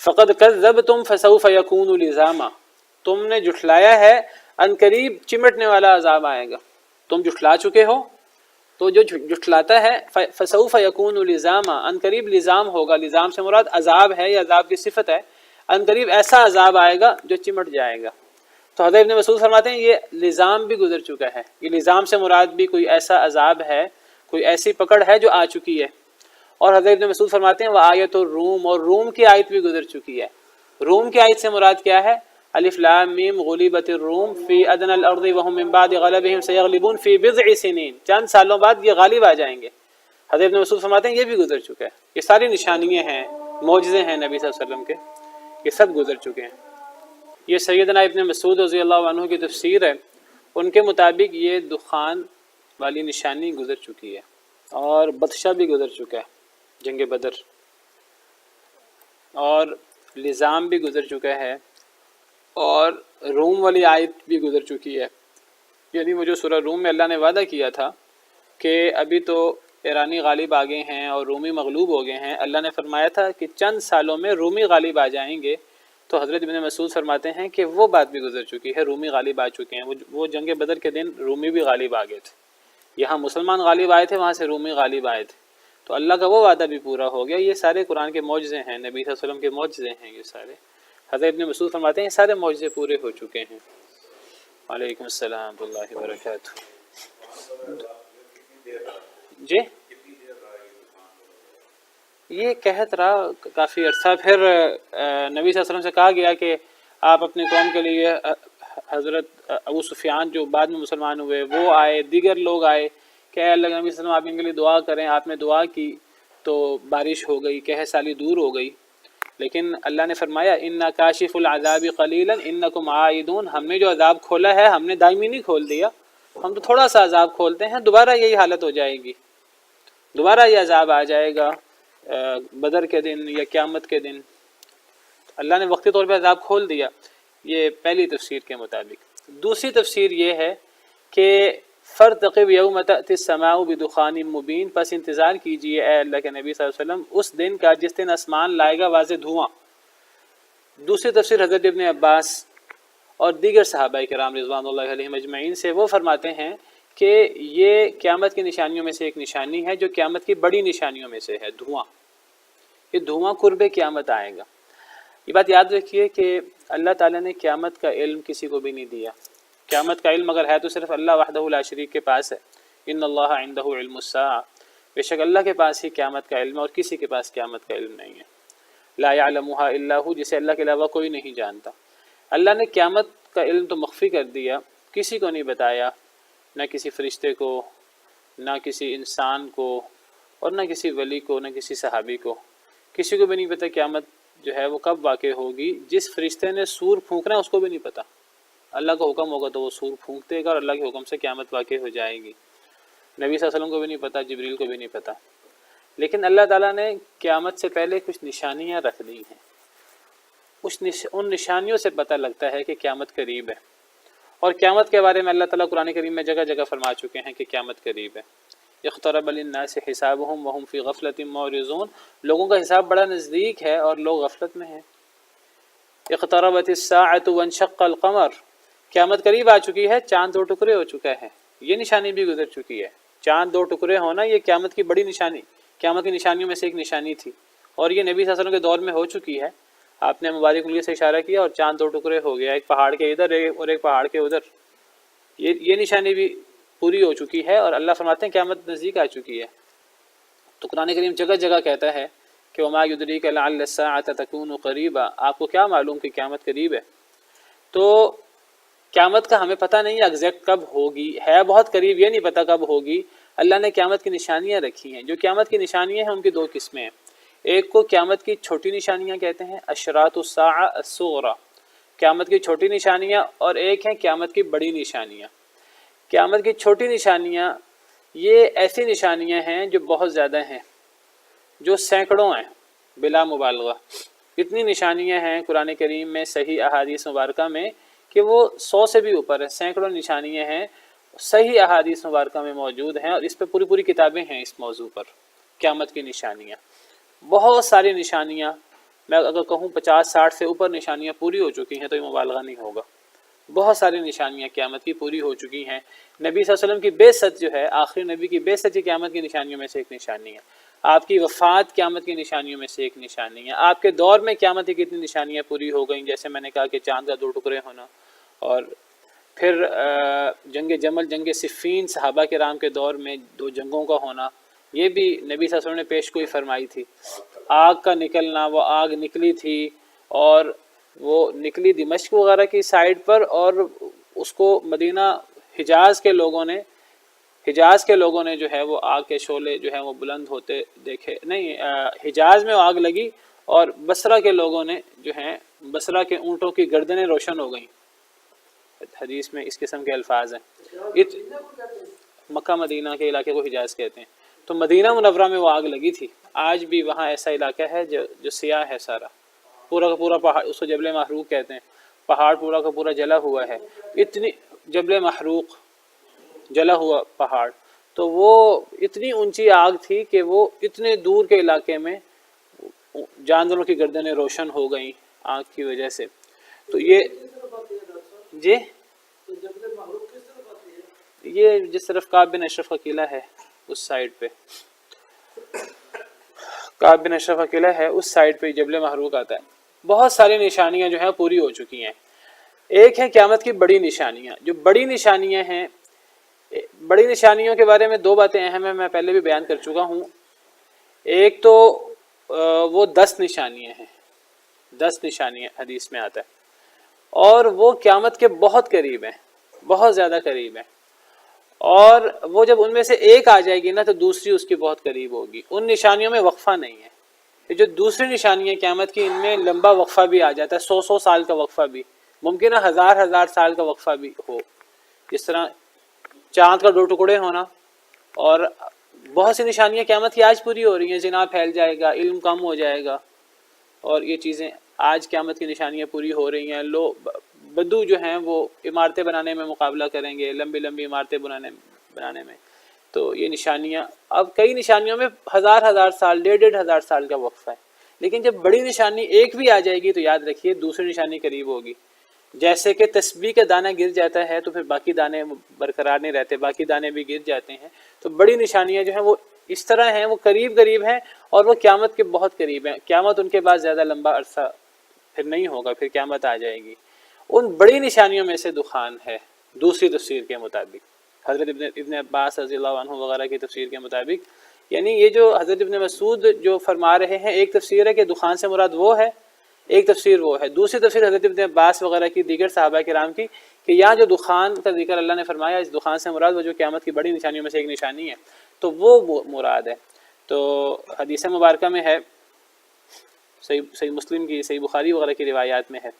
[SPEAKER 2] فقد کذبتم فسوف یکون لزاما، تم نے جھٹلایا ہے، ان قریب چمٹنے والا عذاب آئے گا. تم جھٹلا چکے ہو تو جو جھٹلاتا ہے فسوف یکون لزاما، ان قریب لزام ہوگا. لزام سے مراد عذاب ہے یا عذاب کی صفت ہے. ان قریب ایسا عذاب آئے گا جو چمٹ جائے گا. تو حضرت ابن مسعود فرماتے ہیں یہ لزام بھی گزر چکا ہے. یہ لزام سے مراد بھی کوئی ایسا عذاب ہے، کوئی ایسی پکڑ ہے جو آ چکی ہے. اور حضرت ابن مسعود فرماتے ہیں وآیت الروم، اور روم کی آیت بھی گزر چکی ہے. روم کی آیت سے مراد کیا ہے؟ الف لام میم غلبت الروم فی ادنی الارض وهم من بعد غلبهم سیغلبون فی بضع سنین، چند سالوں بعد یہ غالب آ جائیں گے. حضرت ابن مسعود فرماتے ہیں یہ بھی گزر چکا ہے. یہ ساری نشانیاں ہیں، معجزے ہیں نبی صلی اللہ علیہ وسلم کے، یہ سب گزر چکے ہیں. یہ سیدنا ابن مسعود رضی اللہ عنہ کی تفسیر ہے. ان کے مطابق یہ دخان والی نشانی گزر چکی ہے اور بطشہ بھی گزر چکا ہے، جنگ بدر، اور لزام بھی گزر چکا ہے، اور روم والی آیت بھی گزر چکی ہے. یعنی وہ جو سورہ روم میں اللہ نے وعدہ کیا تھا کہ ابھی تو ایرانی غالب آ گئے ہیں اور رومی مغلوب ہو گئے ہیں، اللہ نے فرمایا تھا کہ چند سالوں میں رومی غالب آ جائیں گے. تو حضرت ابن مسعود فرماتے ہیں کہ وہ بات بھی گزر چکی ہے، رومی غالب آ چکے ہیں. وہ جنگ بدر کے دن رومی بھی غالب آ گئے تھے، یہاں مسلمان غالب آئے تھے، وہاں سے رومی غالب آئے تھے. تو اللہ کا وہ وعدہ بھی پورا ہو گیا. یہ سارے قرآن کے معجزے ہیں، نبی صلی اللہ علیہ وسلم کے معجزے ہیں یہ سارے. حضرت ابن مسعود فرماتے ہیں یہ سارے معجزے پورے ہو چکے ہیں. وعلیکم السلام ورحمۃ اللہ وبرکاتہ. جی یہ کہت رہا کافی عرصہ. پھر نبی صلی اللہ علیہ وسلم سے کہا گیا کہ آپ اپنی قوم کے لیے، حضرت ابو سفیان جو بعد میں مسلمان ہوئے وہ آئے، دیگر لوگ آئے کہ اے اللہ کے نبی صلی اللہ علیہ وسلم آپ ان کے لیے دعا کریں. آپ نے دعا کی تو بارش ہو گئی، قحط سالی دور ہو گئی. لیکن اللہ نے فرمایا انا کاشف العذاب قلیلا انکم عائدون، ہم نے جو عذاب کھولا ہے ہم نے دائمی نہیں کھول دیا، ہم تو تھوڑا سا عذاب کھولتے ہیں، دوبارہ یہی حالت ہو جائے گی، دوبارہ یہ عذاب آ جائے گا بدر کے دن یا قیامت کے دن. اللہ نے وقتی طور پہ عذاب کھول دیا. یہ پہلی تفسیر کے مطابق. دوسری تفسیر یہ ہے کہ فارتقب یوم تأتی السماء بدخان مبین، پس انتظار کیجیے اے اللہ کے نبی صلی اللہ علیہ وسلم اس دن کا جس دن آسمان لائے گا واضح دھواں. دوسری تفسیر حضرت ابن عباس اور دیگر صحابہ کرام رضوان اللہ علیہم اجمعین سے وہ فرماتے ہیں کہ یہ قیامت کی نشانیوں میں سے ایک نشانی ہے جو قیامت کی بڑی نشانیوں میں سے ہے، دھواں. یہ دھواں قرب قیامت آئے گا. یہ بات یاد رکھیے کہ اللہ تعالیٰ نے قیامت کا علم کسی کو بھی نہیں دیا. قیامت کا علم اگر ہے تو صرف اللہ وحدہ لا شریک کے پاس ہے. ان اللہ عندہ علم الساعہ، بے شک اللہ کے پاس ہی قیامت کا علم ہے اور کسی کے پاس قیامت کا علم نہیں ہے. لا یعلمها الا هو، جسے اللہ کے علاوہ کوئی نہیں جانتا. اللہ نے قیامت کا علم تو مخفی کر دیا، کسی کو نہیں بتایا، نہ کسی فرشتے کو، نہ کسی انسان کو، اور نہ کسی ولی کو، نہ کسی صحابی کو. کسی کو بھی نہیں پتہ قیامت جو ہے وہ کب واقع ہوگی. جس فرشتے نے سور پھونکنا ہے اس کو بھی نہیں پتہ. اللہ کا حکم ہوگا تو وہ سور پھونک دے گا اور اللہ کے حکم سے قیامت واقع ہو جائے گی. نبی صلی اللہ علیہ وسلم کو بھی نہیں پتہ، جبریل کو بھی نہیں پتہ. لیکن اللہ تعالیٰ نے قیامت سے پہلے کچھ نشانیاں رکھ دی ہیں. ان نشانیوں سے پتہ لگتا ہے کہ قیامت قریب ہے. اور قیامت کے بارے میں اللہ تعالیٰ قرآن کریم میں جگہ جگہ فرما چکے ہیں کہ قیامت قریب ہے. اقترب للناس حسابهم وهم في غفلة معرضون، لوگوں کا حساب بڑا نزدیک ہے اور لوگ غفلت میں ہیں. اقتربت الساعة وانشق القمر، قیامت قریب آ چکی ہے، چاند دو ٹکڑے ہو چکا ہے. یہ نشانی بھی گزر چکی ہے. چاند دو ٹکڑے ہونا یہ قیامت کی بڑی نشانی، قیامت کی نشانیوں میں سے ایک نشانی تھی، اور یہ نبی صلی اللہ علیہ وسلم کے دور میں ہو چکی ہے. آپ نے مبارک انگلی سے اشارہ کیا اور چاند دو ٹکڑے ہو گیا، ایک پہاڑ کے ادھر اور ایک پہاڑ کے ادھر. یہ نشانی بھی پوری ہو چکی ہے اور اللہ فرماتے ہیں قیامت نزدیک آ چکی ہے. تو قرآن کریم جگہ جگہ کہتا ہے کہ وما یدریک لعل الساعۃ تکون قریبا، آپ کو کیا معلوم کہ قیامت قریب ہے؟ تو قیامت کا ہمیں پتہ نہیں ایگزیکٹ کب ہوگی، ہے بہت قریب، یہ نہیں پتہ کب ہوگی۔ اللہ نے قیامت کی نشانیاں رکھی ہیں۔ جو قیامت کی نشانیاں ہیں ان کی دو قسمیں ہیں، ایک کو قیامت کی چھوٹی نشانیاں کہتے ہیں، اشراط الساعہ الصغریٰ، قیامت کی چھوٹی نشانیاں، اور ایک ہیں قیامت کی بڑی نشانیاں۔ قیامت کی چھوٹی نشانیاں یہ ایسی نشانیاں ہیں جو بہت زیادہ ہیں، جو سینکڑوں ہیں بلا مبالغہ۔ اتنی نشانیاں ہیں قرآن کریم میں، صحیح احادیث مبارکہ میں، کہ وہ 100 سے بھی اوپر ہے، سینکڑوں نشانیاں ہیں صحیح احادیث مبارکہ میں موجود ہیں، اور اس پہ پوری پوری کتابیں ہیں اس موضوع پر، قیامت کی نشانیاں۔ بہت ساری نشانیاں، میں اگر کہوں 50-60 سے اوپر نشانیاں پوری ہو چکی ہیں تو یہ مبالغہ نہیں ہوگا۔ بہت ساری نشانیاں قیامت کی پوری ہو چکی ہیں۔ نبی صلی اللہ علیہ وسلم کی بعثت جو ہے، آخری نبی کی بعثت ہی قیامت کی نشانیوں میں سے ایک نشانی ہے۔ آپ کی وفات قیامت کی نشانیوں میں سے ایک نشانی ہے۔ آپ کے دور میں قیامت کی کتنی نشانیاں پوری ہو گئیں، جیسے میں نے کہا کہ چاند کا 2 ٹکڑے ہونا، اور پھر جنگ جمل، جنگ صفین صحابہ کرام کے دور میں 2 جنگوں کا ہونا، یہ بھی نبی صلی اللہ علیہ وسلم نے پیش گوئی فرمائی تھی۔ آگ کا نکلنا، وہ آگ نکلی تھی، اور وہ نکلی دمشق وغیرہ کی سائڈ پر، اور اس کو مدینہ حجاز کے لوگوں نے جو ہے وہ آگ کے شعلے جو ہیں وہ بلند ہوتے دیکھے، نہیں حجاز میں آگ لگی، اور بصرہ کے لوگوں نے جو ہیں، بصرہ کے اونٹوں کی گردنیں روشن ہو گئیں۔ حدیث میں اس قسم کے الفاظ ہیں۔ مکہ مدینہ کے علاقے کو حجاز کہتے ہیں۔ تو مدینہ منورہ میں وہ آگ لگی تھی۔ آج بھی وہاں ایسا علاقہ ہے جو سیاہ ہے، سارا پورا کا پورا پہاڑ، اس کو جبل محروق کہتے ہیں، پہاڑ پورا کا پورا جلا ہوا ہے۔ اتنی جبل محروق، جلا ہوا پہاڑ، تو وہ اتنی اونچی آگ تھی کہ وہ اتنے دور کے علاقے میں جانوروں کی گردنیں روشن ہو گئیں آگ کی وجہ سے۔ تو یہ جی یہ جس طرف کعب بن اشرف کا قلعہ ہے اس سائڈ پہ، کعب بن اشرف کا قلعہ ہے اس سائڈ پہ جبل محروق آتا ہے۔ بہت ساری نشانیاں جو ہیں پوری ہو چکی ہیں۔ ایک ہے قیامت کی بڑی نشانیاں۔ جو بڑی نشانیاں ہیں، بڑی نشانیوں کے بارے میں 2 باتیں اہم ہیں، میں پہلے بھی بیان کر چکا ہوں۔ ایک تو وہ 10 نشانیاں ہیں، 10 نشانیاں حدیث میں آتا ہے، اور وہ قیامت کے بہت قریب ہیں، بہت زیادہ قریب ہیں، اور وہ جب ان میں سے ایک آ جائے گی نا تو دوسری اس کی بہت قریب ہوگی۔ ان نشانیوں میں وقفہ نہیں ہے۔ جو دوسری نشانیاں قیامت کی، ان میں لمبا وقفہ بھی آ جاتا ہے، 100 سال کا وقفہ بھی، ممکن ہے 1000 سال کا وقفہ بھی ہو، جس طرح چاند کا 2 ٹکڑے ہونا۔ اور بہت سی نشانیاں قیامت کی آج پوری ہو رہی ہیں، زنا پھیل جائے گا، علم کم ہو جائے گا، اور یہ چیزیں آج قیامت کی نشانیاں پوری ہو رہی ہیں۔ بدو جو ہیں وہ عمارتیں بنانے میں مقابلہ کریں گے، لمبی لمبی عمارتیں بنانے میں۔ تو یہ نشانیاں، اب کئی نشانیوں میں 1000 سال، 1500 سال کا وقفہ ہے، لیکن جب بڑی نشانی ایک بھی آ جائے گی تو یاد رکھیے دوسری نشانی قریب ہوگی۔ جیسے کہ تسبیح کا دانہ گر جاتا ہے تو پھر باقی دانے برقرار نہیں رہتے، باقی دانے بھی گر جاتے ہیں۔ تو بڑی نشانیاں جو ہیں وہ اس طرح ہیں، وہ قریب ہیں، اور وہ قیامت کے بہت قریب ہیں۔ قیامت ان کے بعد زیادہ لمبا عرصہ پھر نہیں ہوگا، پھر قیامت آ جائے گی۔ ان بڑی نشانیوں میں سے دخان ہے، دوسری تفسیر کے مطابق، حضرت ابن عباس رضی اللہ عنہ وغیرہ کی تفسیر کے مطابق۔ یعنی یہ جو حضرت ابن مسعود جو فرما رہے ہیں، ایک تفسیر ہے کہ دخان سے مراد وہ ہے، ایک تفسیر وہ ہے۔ دوسری تفسیر حضرت ابن عباس وغیرہ کی، دیگر صحابہ کرام کی، کہ یہاں جو دخان کا ذکر اللہ نے فرمایا، اس دخان سے مراد وہ جو قیامت کی بڑی نشانیوں میں سے ایک نشانی ہے، تو وہ مراد ہے۔ تو حدیث مبارکہ میں ہے، صحیح مسلم کی، صحیح بخاری وغیرہ کی روایات میں ہے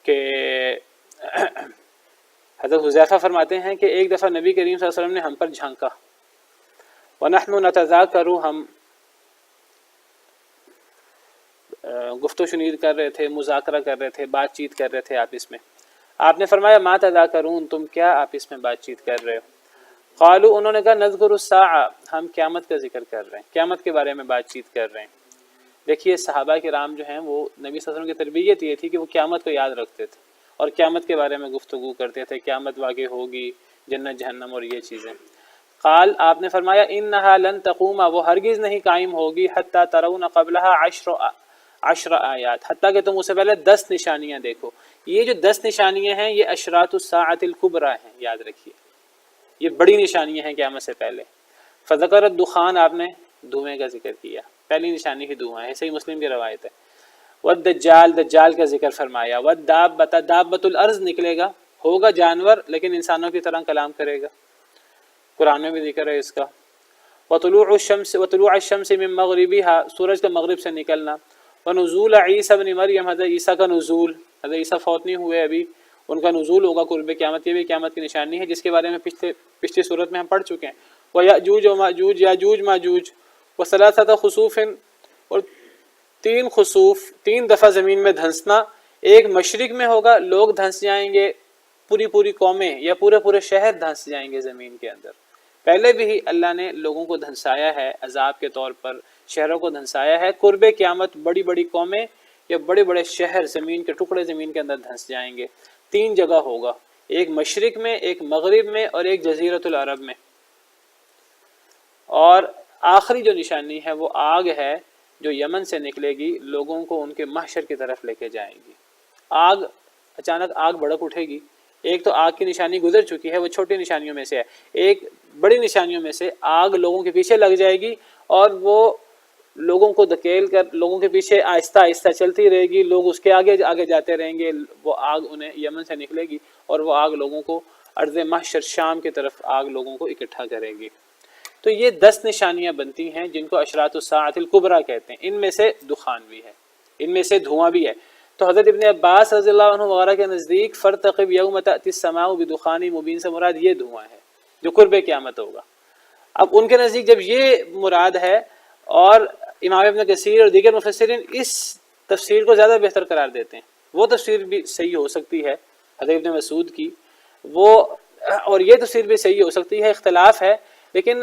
[SPEAKER 2] کہ حضرت حذیفہ فرماتے ہیں کہ ایک دفعہ نبی کریم صلی اللہ علیہ وسلم نے ہم پر جھانکا، وَنَحْنُ نَتَذَاكَرُ، ہم گفت و شنید کر رہے تھے، مذاکرہ کر رہے تھے، بات چیت کر رہے تھے آپس میں۔ آپ نے فرمایا مَا تَذَاكَرُونَ، تم کیا آپس میں بات چیت کر رہے ہو؟ قالوا، انہوں نے کہا نذکر الساعہ، ہم قیامت کا ذکر کر رہے ہیں، قیامت کے بارے میں بات چیت کر رہے ہیں۔ دیکھیے صحابہ کرام جو ہیں وہ نبی صلی اللہ علیہ وسلم کی تربیت یہ تھی کہ وہ قیامت کو یاد رکھتے تھے اور قیامت کے بارے میں گفتگو کرتے تھے، قیامت واقع ہوگی، جنت جہنم اور یہ چیزیں۔ قال، آپ نے فرمایا انہا لن تقوم، وہ ہرگز نہیں قائم ہوگی، حتی ترون قبلہا 10 آیات، حتیٰ کہ تم اسے پہلے 10 نشانیاں دیکھو۔ یہ جو 10 نشانیاں ہیں یہ اشراط الساعۃ الکبریٰ ہیں، یاد رکھیے، یہ بڑی نشانیاں ہیں قیامت سے پہلے۔ فذکر الدخان، آپ نے دھوئیں کا ذکر کیا، پہلی نشانی ہی دھواں ہے، صحیح مسلم کی روایت ہے۔ والدجال، دجال کا ذکر فرمایا۔ والدابۃ، دابۃ الارض نکلے گا، ہوگا جانور لیکن انسانوں کی طرح کلام کرے گا، قرآن میں بھی ذکر ہے اس کا۔ وطلوع الشمس من مغربها، سورج کا مغرب سے نکلنا۔ ونزول عیسی ابن مریم، حضرت عیسیٰ کا نزول، حضرت عیسیٰ فوت نہیں ہوئے ابھی، ان کا نزول ہوگا قرب قیامت، یہ بھی قیامت کی نشانی ہے جس کے بارے میں پچھلی صورت میں ہم پڑھ چکے ہیں۔ ویأجوج وماجوج، یاجوج ماجوج، وثلاثۃ خسوف، اور 3 خسوف، 3 دفعہ زمین میں دھنسنا، ایک مشرق میں ہوگا، لوگ دھنس جائیں گے، پوری قومیں یا پورے شہر دھنس جائیں گے زمین کے اندر۔ پہلے بھی اللہ نے لوگوں کو دھنسایا ہے عذاب کے طور پر، شہروں کو دھنسایا ہے۔ قرب قیامت بڑی قومیں یا بڑے شہر، زمین کے ٹکڑے زمین کے اندر دھنس جائیں گے۔ 3 جگہ ہوگا، ایک مشرق میں، ایک مغرب میں، اور ایک جزیرۃ العرب میں۔ اور آخری جو نشانی ہے وہ آگ ہے جو یمن سے نکلے گی، لوگوں کو ان کے محشر کی طرف لے کے جائیں گی۔ آگ، اچانک آگ بھڑک اٹھے گی۔ ایک تو آگ کی نشانی گزر چکی ہے، وہ چھوٹی نشانیوں میں سے ہے۔ ایک بڑی نشانیوں میں سے آگ لوگوں کے پیچھے لگ جائے گی اور وہ لوگوں کو دھکیل کر لوگوں کے پیچھے آہستہ آہستہ چلتی رہے گی، لوگ اس کے آگے جاتے رہیں گے۔ وہ آگ انہیں یمن سے نکلے گی اور وہ آگ لوگوں کو ارض محشر شام کی طرف آگ لوگوں کو اکٹھا کرے گی۔ تو یہ 10 نشانیاں بنتی ہیں جن کو اشراط الساعۃ الکبریٰ کہتے ہیں۔ ان میں سے دخان بھی ہے، ان میں سے دھواں بھی ہے۔ تو حضرت ابن عباس رضی اللہ عنہ وغیرہ کے نزدیک فرتقب یوم تأتی السماء بدخان مبین سے مراد یہ دھواں ہے جو قرب قیامت ہوگا۔ اب ان کے نزدیک جب یہ مراد ہے، اور امام ابن کثیر اور دیگر مفسرین اس تفسیر کو زیادہ بہتر قرار دیتے ہیں، وہ تفسیر بھی صحیح ہو سکتی ہے حضرت ابن مسعود کی، وہ اور یہ تفسیر بھی صحیح ہو سکتی ہے، اختلاف ہے۔ لیکن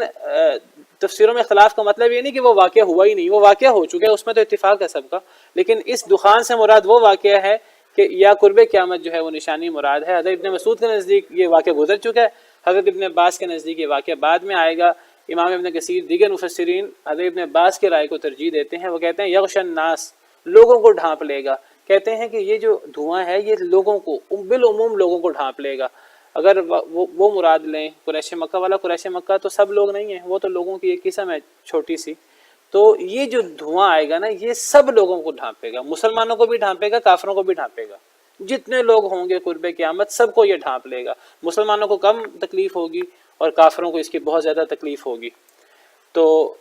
[SPEAKER 2] تفسیروں میں اختلاف کا مطلب یہ نہیں کہ وہ واقعہ ہوا ہی نہیں، وہ واقعہ ہو چکا ہے، اس میں تو اتفاق ہے سب کا۔ لیکن اس دخان سے مراد وہ واقعہ ہے کہ یا قرب قیامت جو ہے وہ نشانی مراد ہے۔ حضرت ابن مسعود کے نزدیک یہ واقعہ گزر چکا ہے، حضرت ابن عباس کے نزدیک یہ واقعہ بعد میں آئے گا۔ امام ابن کثیر دیگر مفسرین حضرت ابن عباس کے رائے کو ترجیح دیتے ہیں، وہ کہتے ہیں یغش الناس، لوگوں کو ڈھانپ لے گا۔ کہتے ہیں کہ یہ جو دھواں ہے یہ لوگوں کو بالعموم لوگوں کو ڈھانپ لے گا۔ اگر وہ مراد لیں قریش مکہ والا، قریش مکہ تو سب لوگ نہیں ہیں، وہ تو لوگوں کی ایک قسم ہے چھوٹی سی۔ تو یہ جو دھواں آئے گا نا، یہ سب لوگوں کو ڈھانپے گا، مسلمانوں کو بھی ڈھانپے گا، کافروں کو بھی ڈھانپے گا۔ جتنے لوگ ہوں گے قرب قیامت سب کو یہ ڈھانپ لے گا۔ مسلمانوں کو کم تکلیف ہوگی اور کافروں کو اس کی بہت زیادہ تکلیف ہوگی۔ تو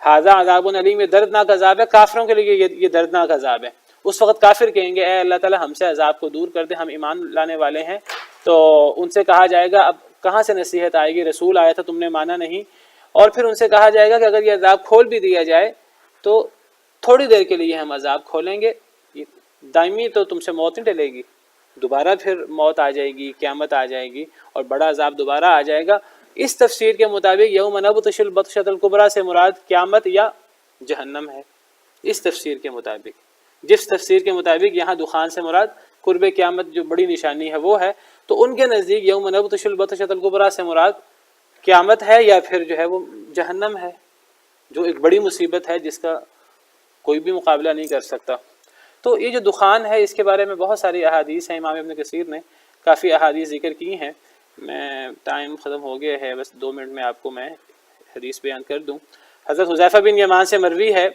[SPEAKER 2] ھذا عذاب علیم، یہ دردناک عذاب ہے، کافروں کے لیے یہ دردناک عذاب ہے۔ اس وقت کافر کہیں گے اے اللہ تعالیٰ ہم سے عذاب کو دور کر دے، ہم ایمان لانے والے ہیں۔ تو ان سے کہا جائے گا اب کہاں سے نصیحت آئے گی، رسول آیا تھا تم نے مانا نہیں۔ اور پھر ان سے کہا جائے گا کہ اگر یہ عذاب کھول بھی دیا جائے تو تھوڑی دیر کے لیے ہم عذاب کھولیں گے، دائمی تو تم سے موت نہیں ٹلے گی، دوبارہ پھر موت آ جائے گی، قیامت آ جائے گی اور بڑا عذاب دوبارہ آ جائے گا۔ اس تفسیر کے مطابق یوم نبطش البطشۃ الکبریٰ سے مراد قیامت یا جہنم ہے۔ اس تفسیر کے مطابق، جس تفسیر کے مطابق یہاں دخان سے مراد قرب قیامت جو بڑی نشانی ہے وہ ہے، تو ان کے نزدیک یوم نبطش البطشۃ الکبریٰ سے مراد قیامت ہے یا پھر جو ہے وہ جہنم ہے، جو ایک بڑی مصیبت ہے جس کا کوئی بھی مقابلہ نہیں کر سکتا۔ تو یہ جو دخان ہے اس کے بارے میں بہت ساری احادیث ہیں، امام ابن کثیر نے کافی احادیث ذکر کی ہیں۔ میں ٹائم ختم ہو گیا ہے، بس 2 منٹ میں آپ کو میں حدیث بیان کر دوں۔ حضرت حذیفہ بن یمان سے مروی ہے،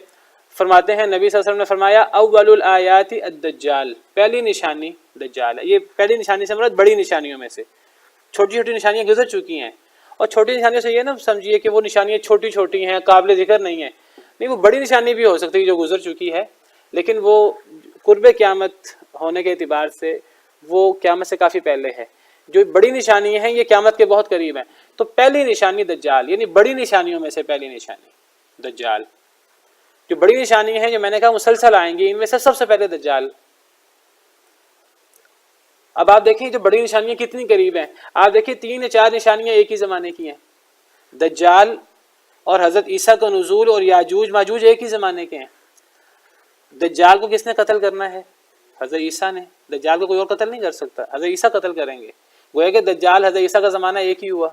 [SPEAKER 2] فرماتے ہیں نبی صلی اللہ علیہ وسلم نے فرمایا اول الآیات الدجال، پہلی نشانی دجال ہے۔ یہ پہلی نشانی سے مراد بڑی نشانیوں میں سے، چھوٹی چھوٹی نشانیاں گزر چکی ہیں، اور چھوٹی نشانیوں سے یہ نہ سمجھیے کہ وہ نشانیاں چھوٹی چھوٹی ہیں قابل ذکر نہیں ہیں، نہیں، وہ بڑی نشانی بھی ہو سکتی ہے جو گزر چکی ہے، لیکن وہ قرب قیامت ہونے کے اعتبار سے وہ قیامت سے کافی پہلے ہے۔ جو بڑی نشانی ہیں یہ قیامت کے بہت قریب ہیں۔ تو پہلی نشانی دجال، یعنی بڑی نشانیوں میں سے پہلی نشانی دجال۔ جو بڑی نشانی ہیں جو میں نے کہا مسلسل آئیں گی، ان میں سے سب سے پہلے دجال۔ اب آپ دیکھیں جو بڑی نشانیاں کتنی قریب ہیں، آپ دیکھیں 3 یا 4 نشانیاں ایک ہی زمانے کی ہیں، دجال اور حضرت عیسیٰ کا نزول اور یاجوج ماجوج ایک ہی زمانے کے ہیں۔ دجال کو کس نے قتل کرنا ہے؟ حضرت عیسیٰ نے۔ دجال کو کوئی اور قتل نہیں کر سکتا، حضرت عیسیٰ قتل کریں گے۔ گویا کہ دجال حضرت عیسیٰ کا زمانہ ایک ہی ہوا،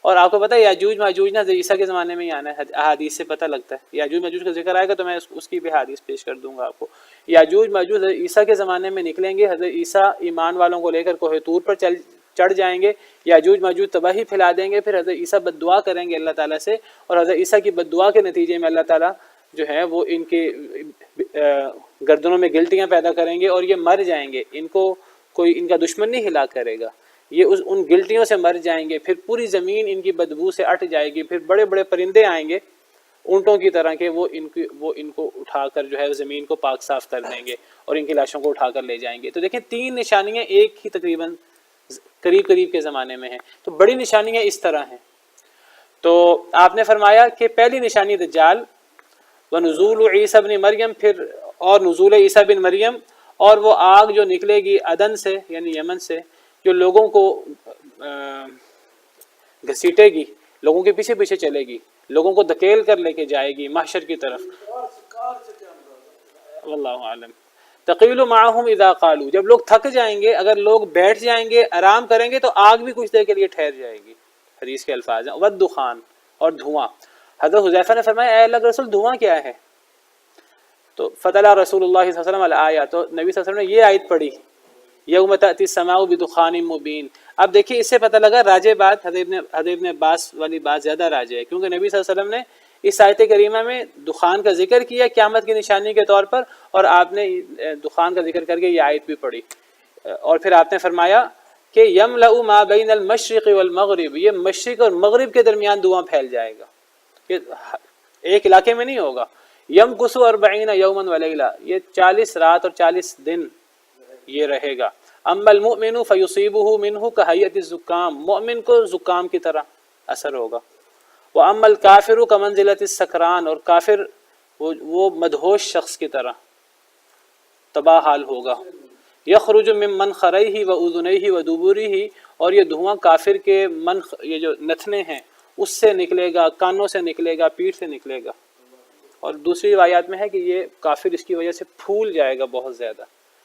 [SPEAKER 2] اور آپ کو پتہ ہے یاجوج ماجوج نے حضرت عیسیٰ کے زمانے میں ہی آنا ہے، احادیث سے پتہ لگتا ہے۔ یاجوج ماجوج کا ذکر آئے گا تو میں اس کی بھی حدیث پیش کر دوں گا آپ کو۔ یاجوج ماجوج حضرت عیسیٰ کے زمانے میں نکلیں گے، حضرت عیسیٰ ایمان والوں کو لے کر کوہ طور پر چڑھ جائیں گے، یاجوج ماجوج تباہی پھیلا دیں گے، پھر حضرت عیسیٰ بد دعا کریں گے اللہ تعالیٰ سے، اور حضرت عیسیٰ کی بد دعا کے نتیجے میں اللہ تعالیٰ جو ہے وہ ان کے گردنوں میں گلٹیاں پیدا کریں گے اور یہ مر جائیں گے، ان کو کوئی ان کا دشمن نہیں ہلاک کرے گا، یہ ان گلٹیوں سے مر جائیں گے، پھر پوری زمین ان کی بدبو سے اٹھ جائے گی، پھر بڑے بڑے پرندے آئیں گے اونٹوں کی طرح کے، وہ ان کو اٹھا کر جو ہے زمین کو پاک صاف کر دیں گے اور ان کی لاشوں کو اٹھا کر لے جائیں گے۔ تو دیکھیں 3 نشانیاں ایک ہی تقریباً قریب کے زمانے میں ہیں، تو بڑی نشانیاں اس طرح ہیں۔ تو آپ نے فرمایا کہ پہلی نشانی دجال، ونزول عیسیٰ بن مریم، پھر اور نزول عیسیٰ بن مریم، اور وہ آگ جو نکلے گی عدن سے یعنی یمن سے، جو لوگوں کو گھسیٹے گی، لوگوں کے پیچھے پیچھے چلے گی، لوگوں کو دھکیل کر لے کے جائے گی محشر کی طرف۔ واللہ عالم۔ تقیل معہم اذا قالوا، جب لوگ تھک جائیں گے، اگر لوگ بیٹھ جائیں گے آرام کریں گے تو آگ بھی کچھ دیر کے لیے ٹھہر جائے گی، حدیث کے الفاظ ہیں۔ والدخان، اور دھواں۔ حضرت حذیفہ نے فرمایا اے اللہ کے رسول دھواں کیا ہے؟ تو فتلا رسول اللہ صلی اللہ علیہ وسلم الآیہ، تو نبی صلی اللہ علیہ وسلم نے یہ آیت پڑھی، یوم تأتی السماء بدخان مبین۔ اب دیکھیے اس سے پتہ لگا راجع بات حضرت ابن عباس والی بات زیادہ راجع ہے، کیونکہ نبی صلی اللہ علیہ وسلم نے اس آیت کریمہ میں دخان کا ذکر کیا قیامت کی نشانی کے طور پر، اور آپ نے دخان کا ذکر کر کے یہ آیت بھی پڑھی، اور پھر آپ نے فرمایا کہ یملأ ما بین المشرق والمغرب، یہ مشرق اور مغرب کے درمیان دھواں پھیل جائے گا، یہ ایک علاقے میں نہیں ہوگا۔ یمکث 40 یوما ولیلہ، یہ 40 رات اور 40 دن یہ رہے گا۔ اما المؤمن فیصیبہ منہ کہیئۃ الزکام، مومن کو زکام کی طرح اثر ہوگا۔ واما الکافر کمنزلۃ السکران، اور کافر وہ مدہوش شخص کی طرح تباہ حال ہوگا۔ یخرج من منخریہ واذنیہ ودبرہ، اور یہ دھواں کافر کے یہ جو نتنے ہیں اس سے نکلے گا، کانوں سے نکلے گا، پیٹھ سے نکلے گا، اور دوسری روایات میں ہے کہ یہ کافر اس کی وجہ سے پھول جائے گا بہت زیادہ،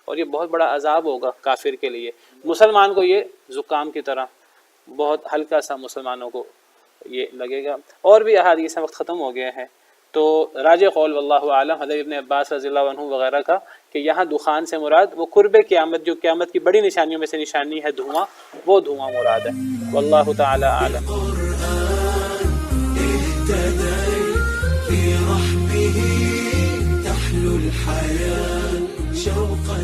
[SPEAKER 2] اور یہ بہت بڑا عذاب ہوگا کافر کے لیے۔ مسلمان کو یہ زکام کی طرح بہت ہلکا سا مسلمانوں کو یہ لگے گا۔ اور بھی احادیث وقت ختم ہو گئے ہیں، تو راجع قول واللہ عالم حضرت ابن عباس رضی اللہ عنہ وغیرہ کا کہ یہاں دخان سے مراد وہ قرب قیامت، جو قیامت کی بڑی نشانیوں میں سے نشانی ہے دھواں، وہ دھواں مراد ہے۔ واللہ تعالی عالم۔
[SPEAKER 4] تحلو الحياة شوقا